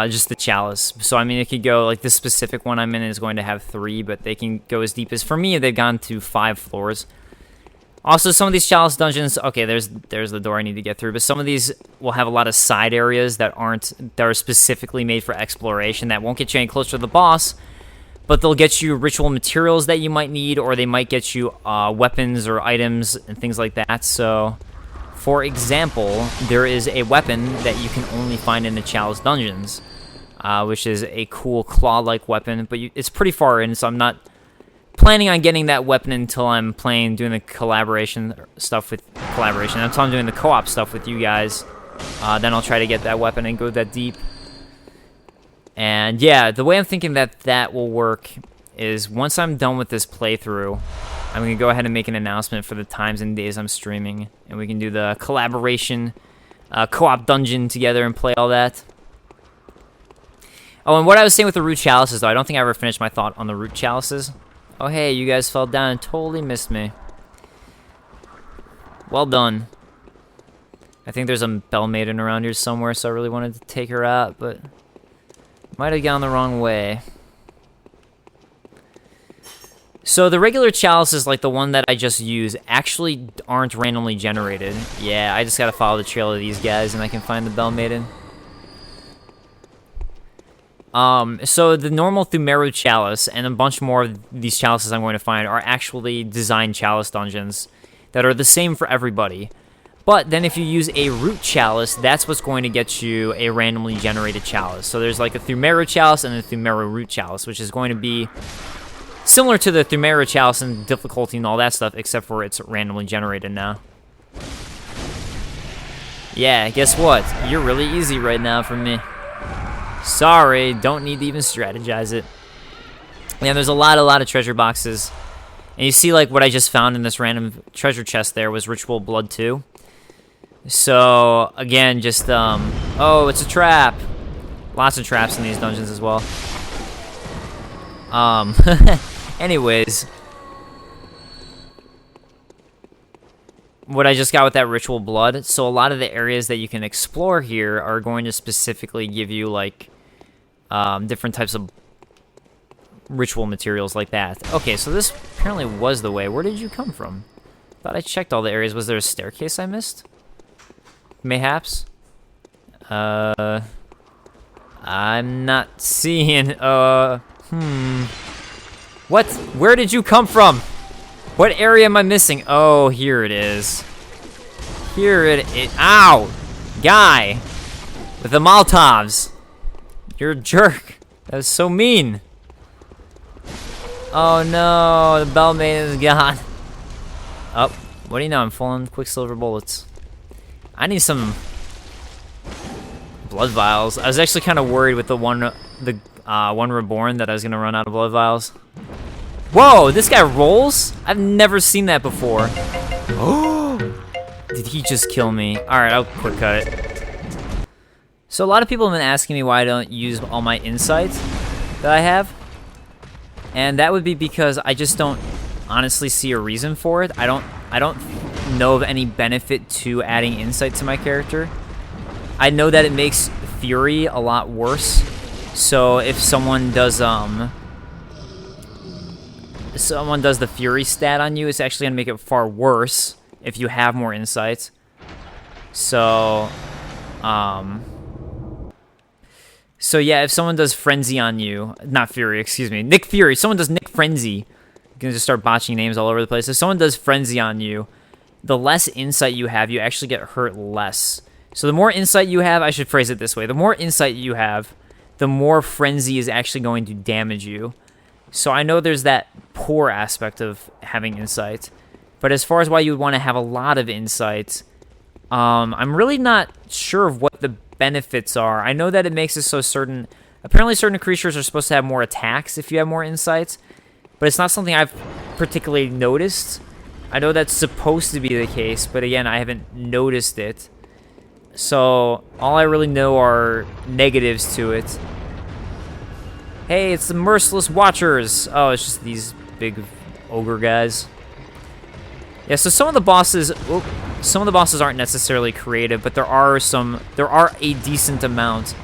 just the chalice. So, I mean, it could go, like, this specific one I'm in is going to have 3, but they can go as deep as, for me, they've gone to 5 floors. Also, some of these Chalice Dungeons, okay, there's the door I need to get through, but some of these will have a lot of side areas that are specifically made for exploration that won't get you any closer to the boss, but they'll get you ritual materials that you might need, or they might get you weapons or items and things like that. So, for example, there is a weapon that you can only find in the Chalice Dungeons, which is a cool claw-like weapon, but it's pretty far in, so I'm not planning on getting that weapon until I'm doing the collaboration stuff with until I'm doing the co-op stuff with you guys. Then I'll try to get that weapon and go that deep. And yeah, the way I'm thinking that will work is once I'm done with this playthrough, I'm going to go ahead and make an announcement for the times and days I'm streaming, and we can do the collaboration co-op dungeon together and play all that. Oh, and what I was saying with the root chalices, though, I don't think I ever finished my thought on the root chalices. Oh, hey, you guys fell down and totally missed me. Well done. I think there's a Bell Maiden around here somewhere, so I really wanted to take her out, but might have gone the wrong way. So the regular chalices, like the one that I just used, actually aren't randomly generated. Yeah, I just gotta follow the trail of these guys and I can find the Bell Maiden. So the normal Thumeru Chalice and a bunch more of these chalices I'm going to find are actually designed Chalice Dungeons that are the same for everybody. But then if you use a root chalice, that's what's going to get you a randomly generated chalice. So there's like a Thumeru Chalice and a Thumeru Root Chalice, which is going to be similar to the Thumeru Chalice in difficulty and all that stuff, except for it's randomly generated now. Yeah, guess what? You're really easy right now for me. Sorry, don't need to even strategize it. Yeah, there's a lot of treasure boxes. And you see, like, what I just found in this random treasure chest there was Ritual Blood 2. So, again, just, oh, it's a trap. Lots of traps in these dungeons as well. Anyways. What I just got with that Ritual Blood, so a lot of the areas that you can explore here are going to specifically give you, like, different types of ritual materials like that. Okay, so this apparently was the way. Where did you come from? Thought I checked all the areas. Was there a staircase I missed? Mayhaps? I'm not seeing, What? Where did you come from? What area am I missing? Oh, here it is. Here it is. Ow! Guy! With the Molotovs. You're a jerk. That was so mean. Oh no, the Bell Maiden is gone. Oh, what do you know? I'm full on Quicksilver bullets. I need some blood vials. I was actually kind of worried with the one reborn that I was gonna run out of blood vials. Whoa, this guy rolls? I've never seen that before. Oh, did he just kill me? All right, I'll quick cut it. So a lot of people have been asking me why I don't use all my insights that I have. And that would be because I just don't honestly see a reason for it. I don't know of any benefit to adding insight to my character. I know that it makes Fury a lot worse. So if someone does the Fury stat on you, it's actually gonna make it far worse if you have more insights. So So yeah, if someone does Frenzy on you, not Fury, excuse me, Nick Fury, someone does Nick Frenzy, I'm gonna just start botching names all over the place. If someone does Frenzy on you, the less insight you have, you actually get hurt less. So the more insight you have, I should phrase it this way, the more insight you have, the more Frenzy is actually going to damage you. So I know there's that poor aspect of having insight, but as far as why you would want to have a lot of insight, I'm really not sure of what the benefits are. I know that it makes it so apparently certain creatures are supposed to have more attacks if you have more insights, but it's not something I've particularly noticed. I know that's supposed to be the case, but again, I haven't noticed it. So all I really know are negatives to it. Hey, it's the Merciless Watchers. Oh, it's just these big ogre guys. Yeah, so some of the bosses aren't necessarily creative, but there are a decent amount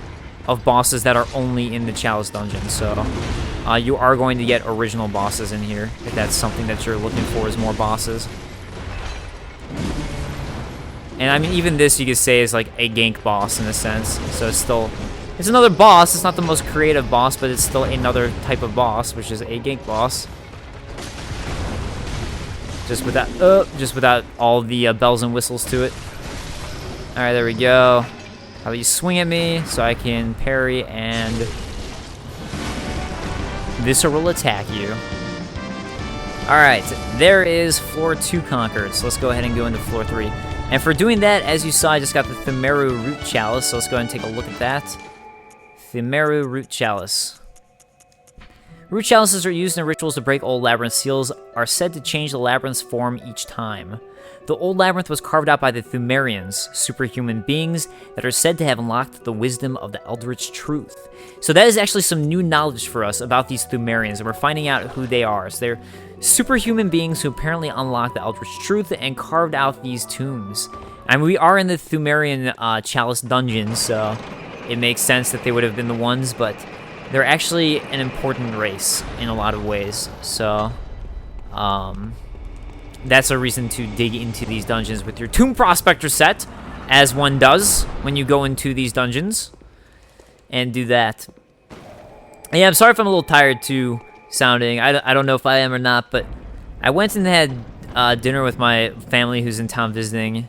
of bosses that are only in the Chalice Dungeon. So you are going to get original bosses in here if that's something that you're looking for, is more bosses. And I mean, even this you could say is like a gank boss in a sense. So it's another boss. It's not the most creative boss, but it's still another type of boss, which is a gank boss. Just without all the bells and whistles to it. All right, there we go. How about you swing at me so I can parry and visceral attack you. All right, there is floor 2 conquered. So let's go ahead and go into floor 3. And for doing that, as you saw, I just got the Thimeru Root Chalice. So let's go ahead and take a look at that. Thimeru Root Chalice. Root chalices are used in rituals to break old labyrinth seals, are said to change the labyrinth's form each time. The old labyrinth was carved out by the Thumerians, superhuman beings that are said to have unlocked the wisdom of the Eldritch Truth. So that is actually some new knowledge for us about these Thumerians, and we're finding out who they are. So they're superhuman beings who apparently unlocked the Eldritch Truth and carved out these tombs. And we are in the Thumerian Chalice Dungeon, so it makes sense that they would have been the ones, but they're actually an important race in a lot of ways, so that's a reason to dig into these dungeons with your Tomb Prospector set, as one does when you go into these dungeons, and do that. Yeah, I'm sorry if I'm a little tired too sounding. I don't know if I am or not, but I went and had dinner with my family who's in town visiting,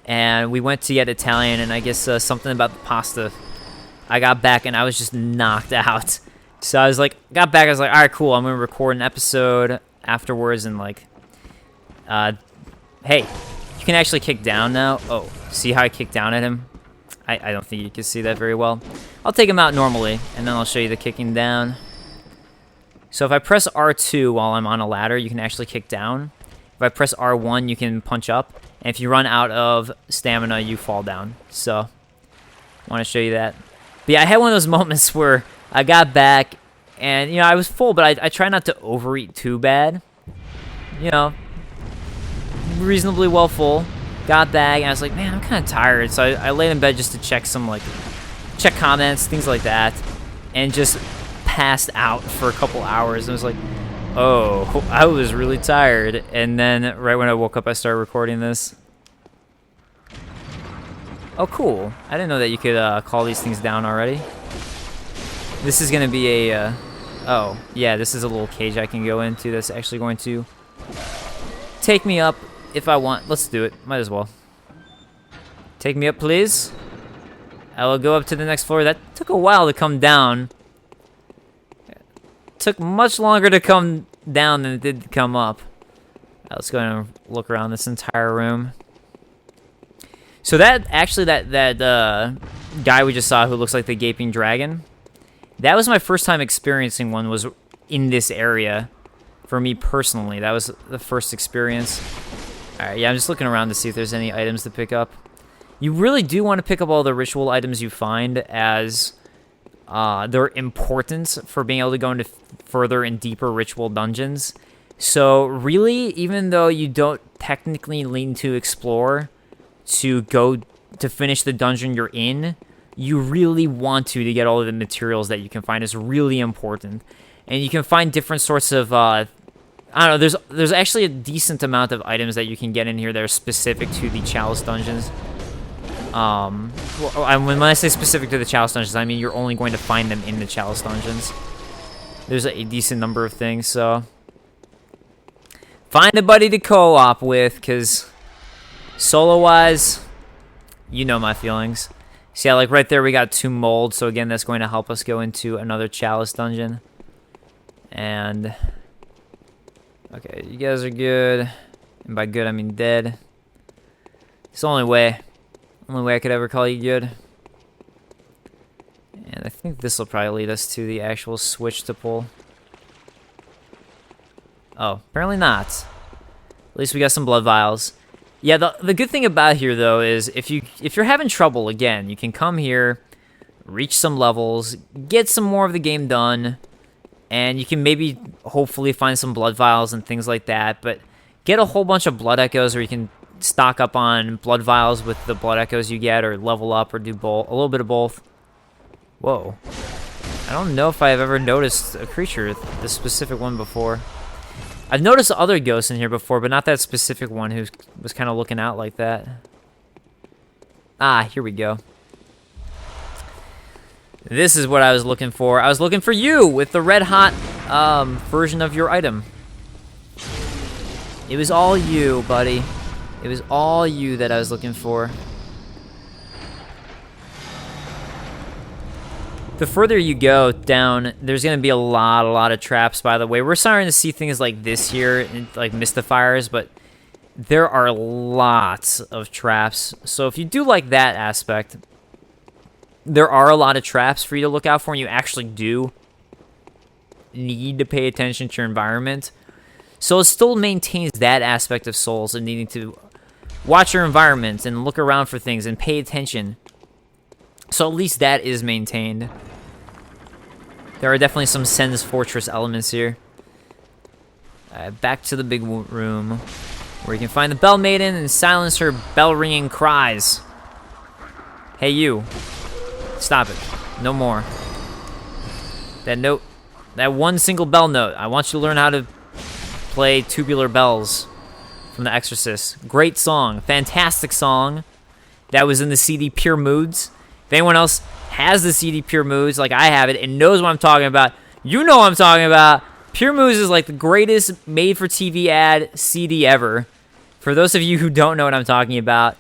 and we went to get Italian, and I guess something about the pasta. I got back and I was just knocked out. So I was like, all right, cool. I'm gonna record an episode afterwards and like, hey, you can actually kick down now. Oh, see how I kicked down at him? I don't think you can see that very well. I'll take him out normally and then I'll show you the kicking down. So if I press R2 while I'm on a ladder, you can actually kick down. If I press R1, you can punch up. And if you run out of stamina, you fall down. So I want to show you that. But yeah, I had one of those moments where I got back, and, you know, I was full, but I try not to overeat too bad. You know, reasonably well full. Got back, and I was like, man, I'm kind of tired. So I laid in bed just to check check comments, things like that, and just passed out for a couple hours. And I was like, oh, I was really tired. And then right when I woke up, I started recording this. Oh, cool. I didn't know that you could call these things down already. This is going to be a... oh, yeah, this is a little cage I can go into that's actually going to take me up if I want. Let's do it. Might as well. Take me up, please. I will go up to the next floor. That took a while to come down. It took much longer to come down than it did to come up. Let's go and look around this entire room. So that actually that guy we just saw who looks like the Gaping Dragon. That was my first time experiencing one, was in this area. For me personally, that was the first experience. Alright, yeah, I'm just looking around to see if there's any items to pick up. You really do want to pick up all the ritual items you find, as they're important for being able to go into further and deeper ritual dungeons. So really, even though you don't technically need to explore to go to finish the dungeon you're in, you really want to get all of the materials that you can find. Is really important. And you can find different sorts of, I don't know, there's actually a decent amount of items that you can get in here that are specific to the Chalice Dungeons. When I say specific to the Chalice Dungeons, I mean you're only going to find them in the Chalice Dungeons. There's a decent number of things, so find a buddy to co-op with, because solo-wise, you know my feelings. So yeah, like right there we got 2 mold, so again that's going to help us go into another Chalice Dungeon. And okay, you guys are good, and by good I mean dead. It's the only way I could ever call you good. And I think this will probably lead us to the actual switch to pull. Oh, apparently not. At least we got some blood vials. Yeah, the good thing about here though is if you're having trouble, again, you can come here, reach some levels, get some more of the game done, and you can maybe hopefully find some blood vials and things like that, but get a whole bunch of blood echoes, or you can stock up on blood vials with the blood echoes you get, or level up, or do both, a little bit of both. Whoa. I don't know if I've ever noticed a creature, this specific one, before. I've noticed other ghosts in here before, but not that specific one who was kind of looking out like that. Ah, here we go. This is what I was looking for. I was looking for you with the red hot version of your item. It was all you, buddy. It was all you that I was looking for. The further you go down, there's going to be a lot of traps, by the way. We're starting to see things like this here, like mystifiers, but there are lots of traps. So if you do like that aspect, there are a lot of traps for you to look out for, and you actually do need to pay attention to your environment. So it still maintains that aspect of Souls and needing to watch your environment and look around for things and pay attention. So at least that is maintained. There are definitely some Sen's Fortress elements here. Back to the big room, where you can find the Bell Maiden and silence her bell-ringing cries. Hey, you. Stop it. No more. That note, that one single bell note. I want you to learn how to play Tubular Bells from The Exorcist. Great song. Fantastic song. That was in the CD Pure Moods. If anyone else has the CD Pure Moods, like I have it, and knows what I'm talking about, you know what I'm talking about. Pure Moods is like the greatest made-for-TV ad CD ever. For those of you who don't know what I'm talking about,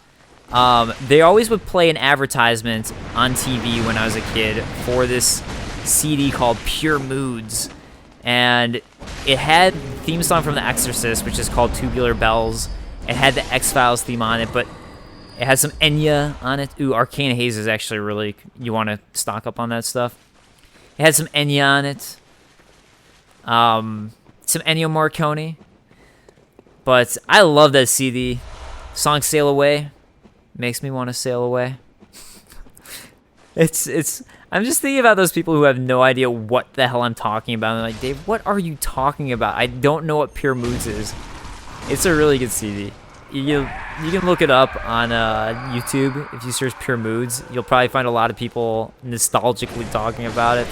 they always would play an advertisement on TV when I was a kid for this CD called Pure Moods. And it had the theme song from The Exorcist, which is called Tubular Bells. It had the X-Files theme on it, but it has some Enya on it. Ooh, Arcane Haze is actually really... You want to stock up on that stuff. It had some Enya on it. Some Ennio Morricone. But I love that CD. Song Sail Away makes me want to sail away. I'm just thinking about those people who have no idea what the hell I'm talking about. I'm like, Dave, what are you talking about? I don't know what Pure Moods is. It's a really good CD. You can look it up on YouTube. If you search Pure Moods, you'll probably find a lot of people nostalgically talking about it.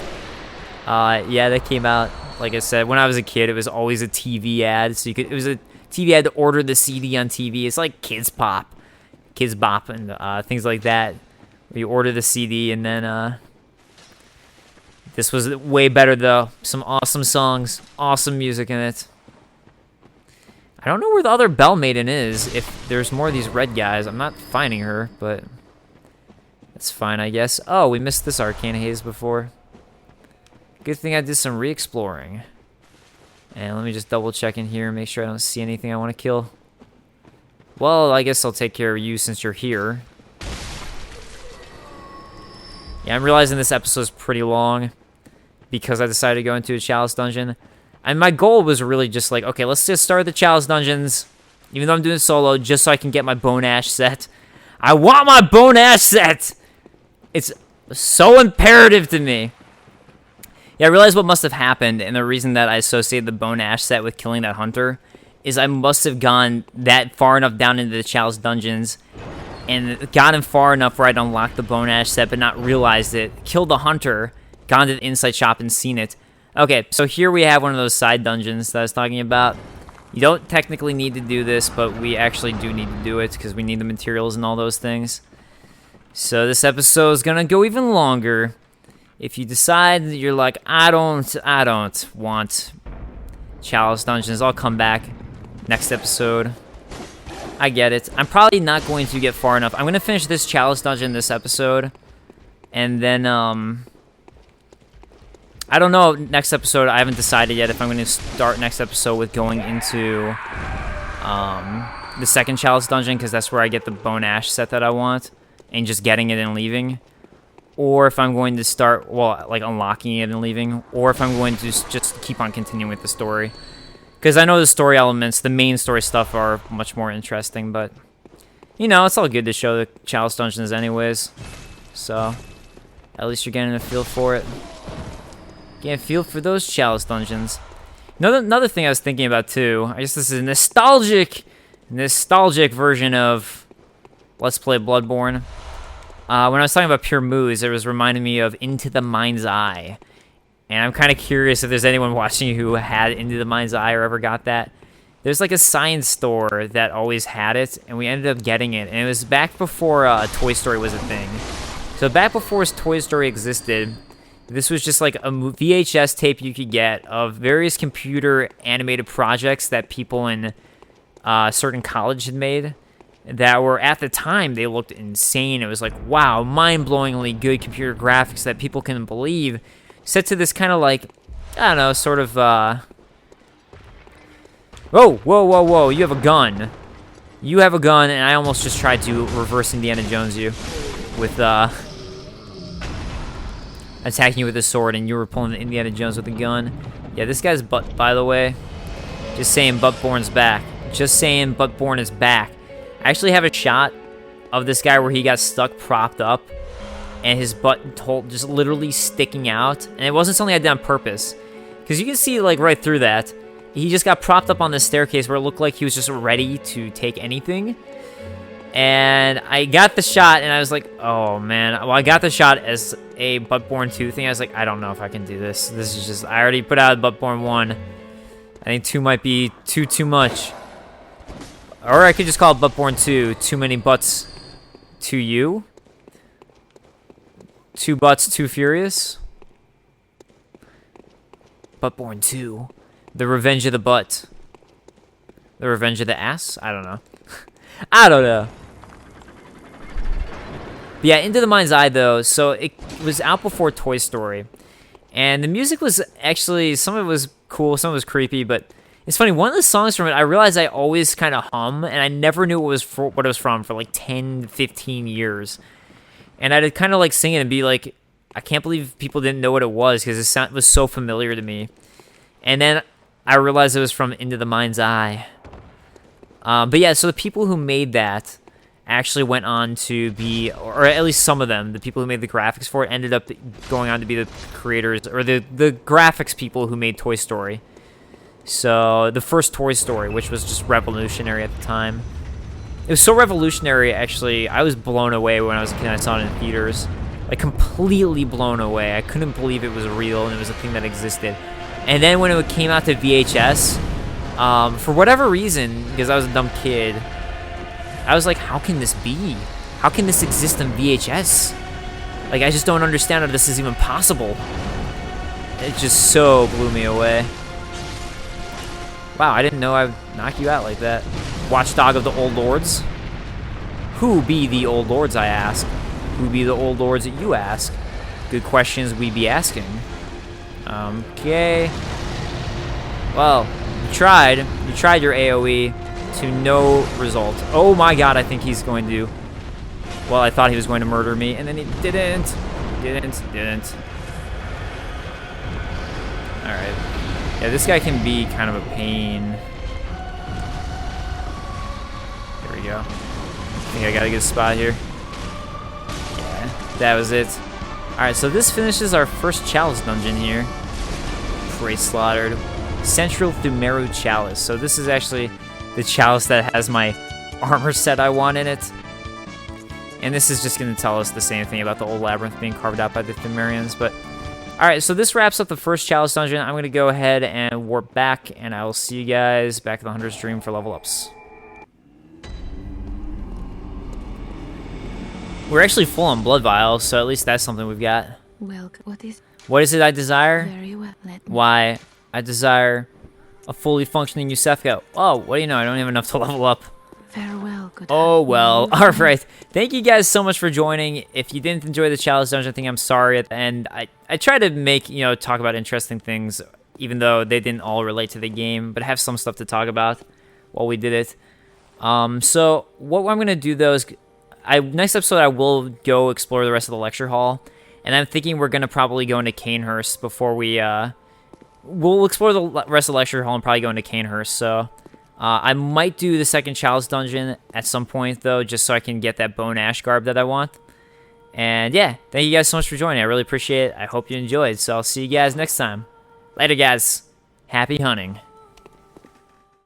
Yeah, that came out, like I said, when I was a kid. It was always a TV ad, so it was a TV ad to order the CD on TV. It's like Kids Bop, and things like that. Where you order the CD, and then this was way better though. Some awesome songs, awesome music in it. I don't know where the other Bell Maiden is. If there's more of these red guys, I'm not finding her, but that's fine, I guess. Oh, we missed this Arcane Haze before. Good thing I did some re-exploring. And let me just double check in here and make sure I don't see anything I want to kill. Well, I guess I'll take care of you since you're here. Yeah, I'm realizing this episode is pretty long because I decided to go into a Chalice Dungeon. And my goal was really just like, okay, let's just start the Chalice Dungeons, even though I'm doing solo, just so I can get my Bone Ash set. I want my Bone Ash set! It's so imperative to me. Yeah, I realized what must have happened, and the reason that I associated the Bone Ash set with killing that hunter is I must have gone that far enough down into the Chalice Dungeons and gotten far enough where I'd unlocked the Bone Ash set but not realized it, killed the hunter, gone to the inside shop and seen it. Okay, so here we have one of those side dungeons that I was talking about. You don't technically need to do this, but we actually do need to do it because we need the materials and all those things. So this episode is going to go even longer. If you decide that you're like, I don't want Chalice Dungeons, I'll come back next episode. I get it. I'm probably not going to get far enough. I'm going to finish this Chalice Dungeon this episode. And then, I don't know, next episode, I haven't decided yet if I'm going to start next episode with going into, the second Chalice Dungeon, because that's where I get the Bone Ash set that I want, and just getting it and leaving. Or if I'm going to start, well, like, unlocking it and leaving. Or if I'm going to just keep on continuing with the story. Because I know the story elements, the main story stuff, are much more interesting, but, you know, it's all good to show the Chalice Dungeons anyways. So, at least you're getting a feel for it. Getting a feel for those Chalice Dungeons. Another thing I was thinking about, too, I guess this is a nostalgic version of Let's Play Bloodborne. When I was talking about Pure Moves, it was reminding me of Into the Mind's Eye. And I'm kind of curious if there's anyone watching who had Into the Mind's Eye or ever got that. There's like a science store that always had it, and we ended up getting it. And it was back before Toy Story was a thing. So back before Toy Story existed, this was just like a VHS tape you could get of various computer animated projects that people in certain college had made. That were, at the time, they looked insane. It was like, wow, mind-blowingly good computer graphics that people couldn't believe. Set to this kind of like, I don't know, sort of, Whoa, whoa, you have a gun. You have a gun, and I almost just tried to reverse Indiana Jones you with, attacking you with a sword, and you were pulling Indiana Jones with a gun. Yeah, this guy's butt, by the way. Just saying, Buttborn's back. Just saying, Buttborn is back. I actually have a shot of this guy where he got stuck propped up and his butt just literally sticking out. And it wasn't something I did on purpose. Because you can see, like, right through that. He just got propped up on the staircase where it looked like he was just ready to take anything. And I got the shot, and I was like, oh, man. Well, I got the shot as a Bloodborne 2 thing. I was like, I don't know if I can do this. This is just... I already put out Bloodborne 1. I think 2 might be too much. Or I could just call it Bloodborne 2. Too many butts to you. 2 butts too furious. Bloodborne 2. The Revenge of the Butt. The Revenge of the Ass? I don't know. I don't know. But yeah, Into the Mind's Eye, though. So it was out before Toy Story. And the music was actually... Some of it was cool, some of it was creepy, but... It's funny, one of the songs from it, I realized I always kind of hum, and I never knew what it was from for like 10, 15 years. And I'd kind of like sing it and be like, I can't believe people didn't know what it was, because it was so familiar to me. And then I realized it was from Into the Mind's Eye. But yeah, so the people who made that actually went on to be, or at least some of them, the people who made the graphics for it, ended up going on to be the creators, or the graphics people who made Toy Story. So, the first Toy Story, which was just revolutionary at the time. It was so revolutionary, actually, I was blown away when I was a kid. I saw it in theaters. Like, completely blown away. I couldn't believe it was real and it was a thing that existed. And then when it came out to VHS, for whatever reason, because I was a dumb kid, I was like, how can this be? How can this exist on VHS? Like, I just don't understand how this is even possible. It just so blew me away. Wow, I didn't know I would knock you out like that. Watchdog of the Old Lords? Who be the Old Lords, I ask? Who be the Old Lords that you ask? Good questions we be asking. Okay. Well, you tried your AoE to no result. Oh my god, I think he's going to... Well, I thought he was going to murder me, and then he didn't. Didn't. Alright. Yeah, this guy can be kind of a pain. There we go. I think I got a good spot here. Yeah, that was it. Alright, so this finishes our first Chalice Dungeon here. Prey Slaughtered. Central Thumeru Chalice. So this is actually the chalice that has my armor set I want in it. And this is just going to tell us the same thing about the old labyrinth being carved out by the Thumerians. But alright, so this wraps up the first Chalice Dungeon. I'm going to go ahead and warp back, and I will see you guys back at the Hunter's Dream for level ups. We're actually full on blood vials, so at least that's something we've got. Welcome. What is it I desire? Very well. Why, I desire a fully functioning Yusefka. Oh, what do you know? I don't have enough to level up. Farewell. Good. Oh, well. All right. Thank you guys so much for joining. If you didn't enjoy the Chalice Dungeon, I think I'm sorry at the end. I try to make, talk about interesting things, even though they didn't all relate to the game, but have some stuff to talk about while we did it. So what I'm going to do, though, is next episode I will go explore the rest of the lecture hall, and I'm thinking we're going to probably go into Canehurst before we, we'll explore the rest of the lecture hall and probably go into Canehurst, so I might do the second Chalice Dungeon at some point, though, just so I can get that Bone Ash garb that I want. And yeah, thank you guys so much for joining. I really appreciate it. I hope you enjoyed, so I'll see you guys next time. Later, guys. Happy hunting.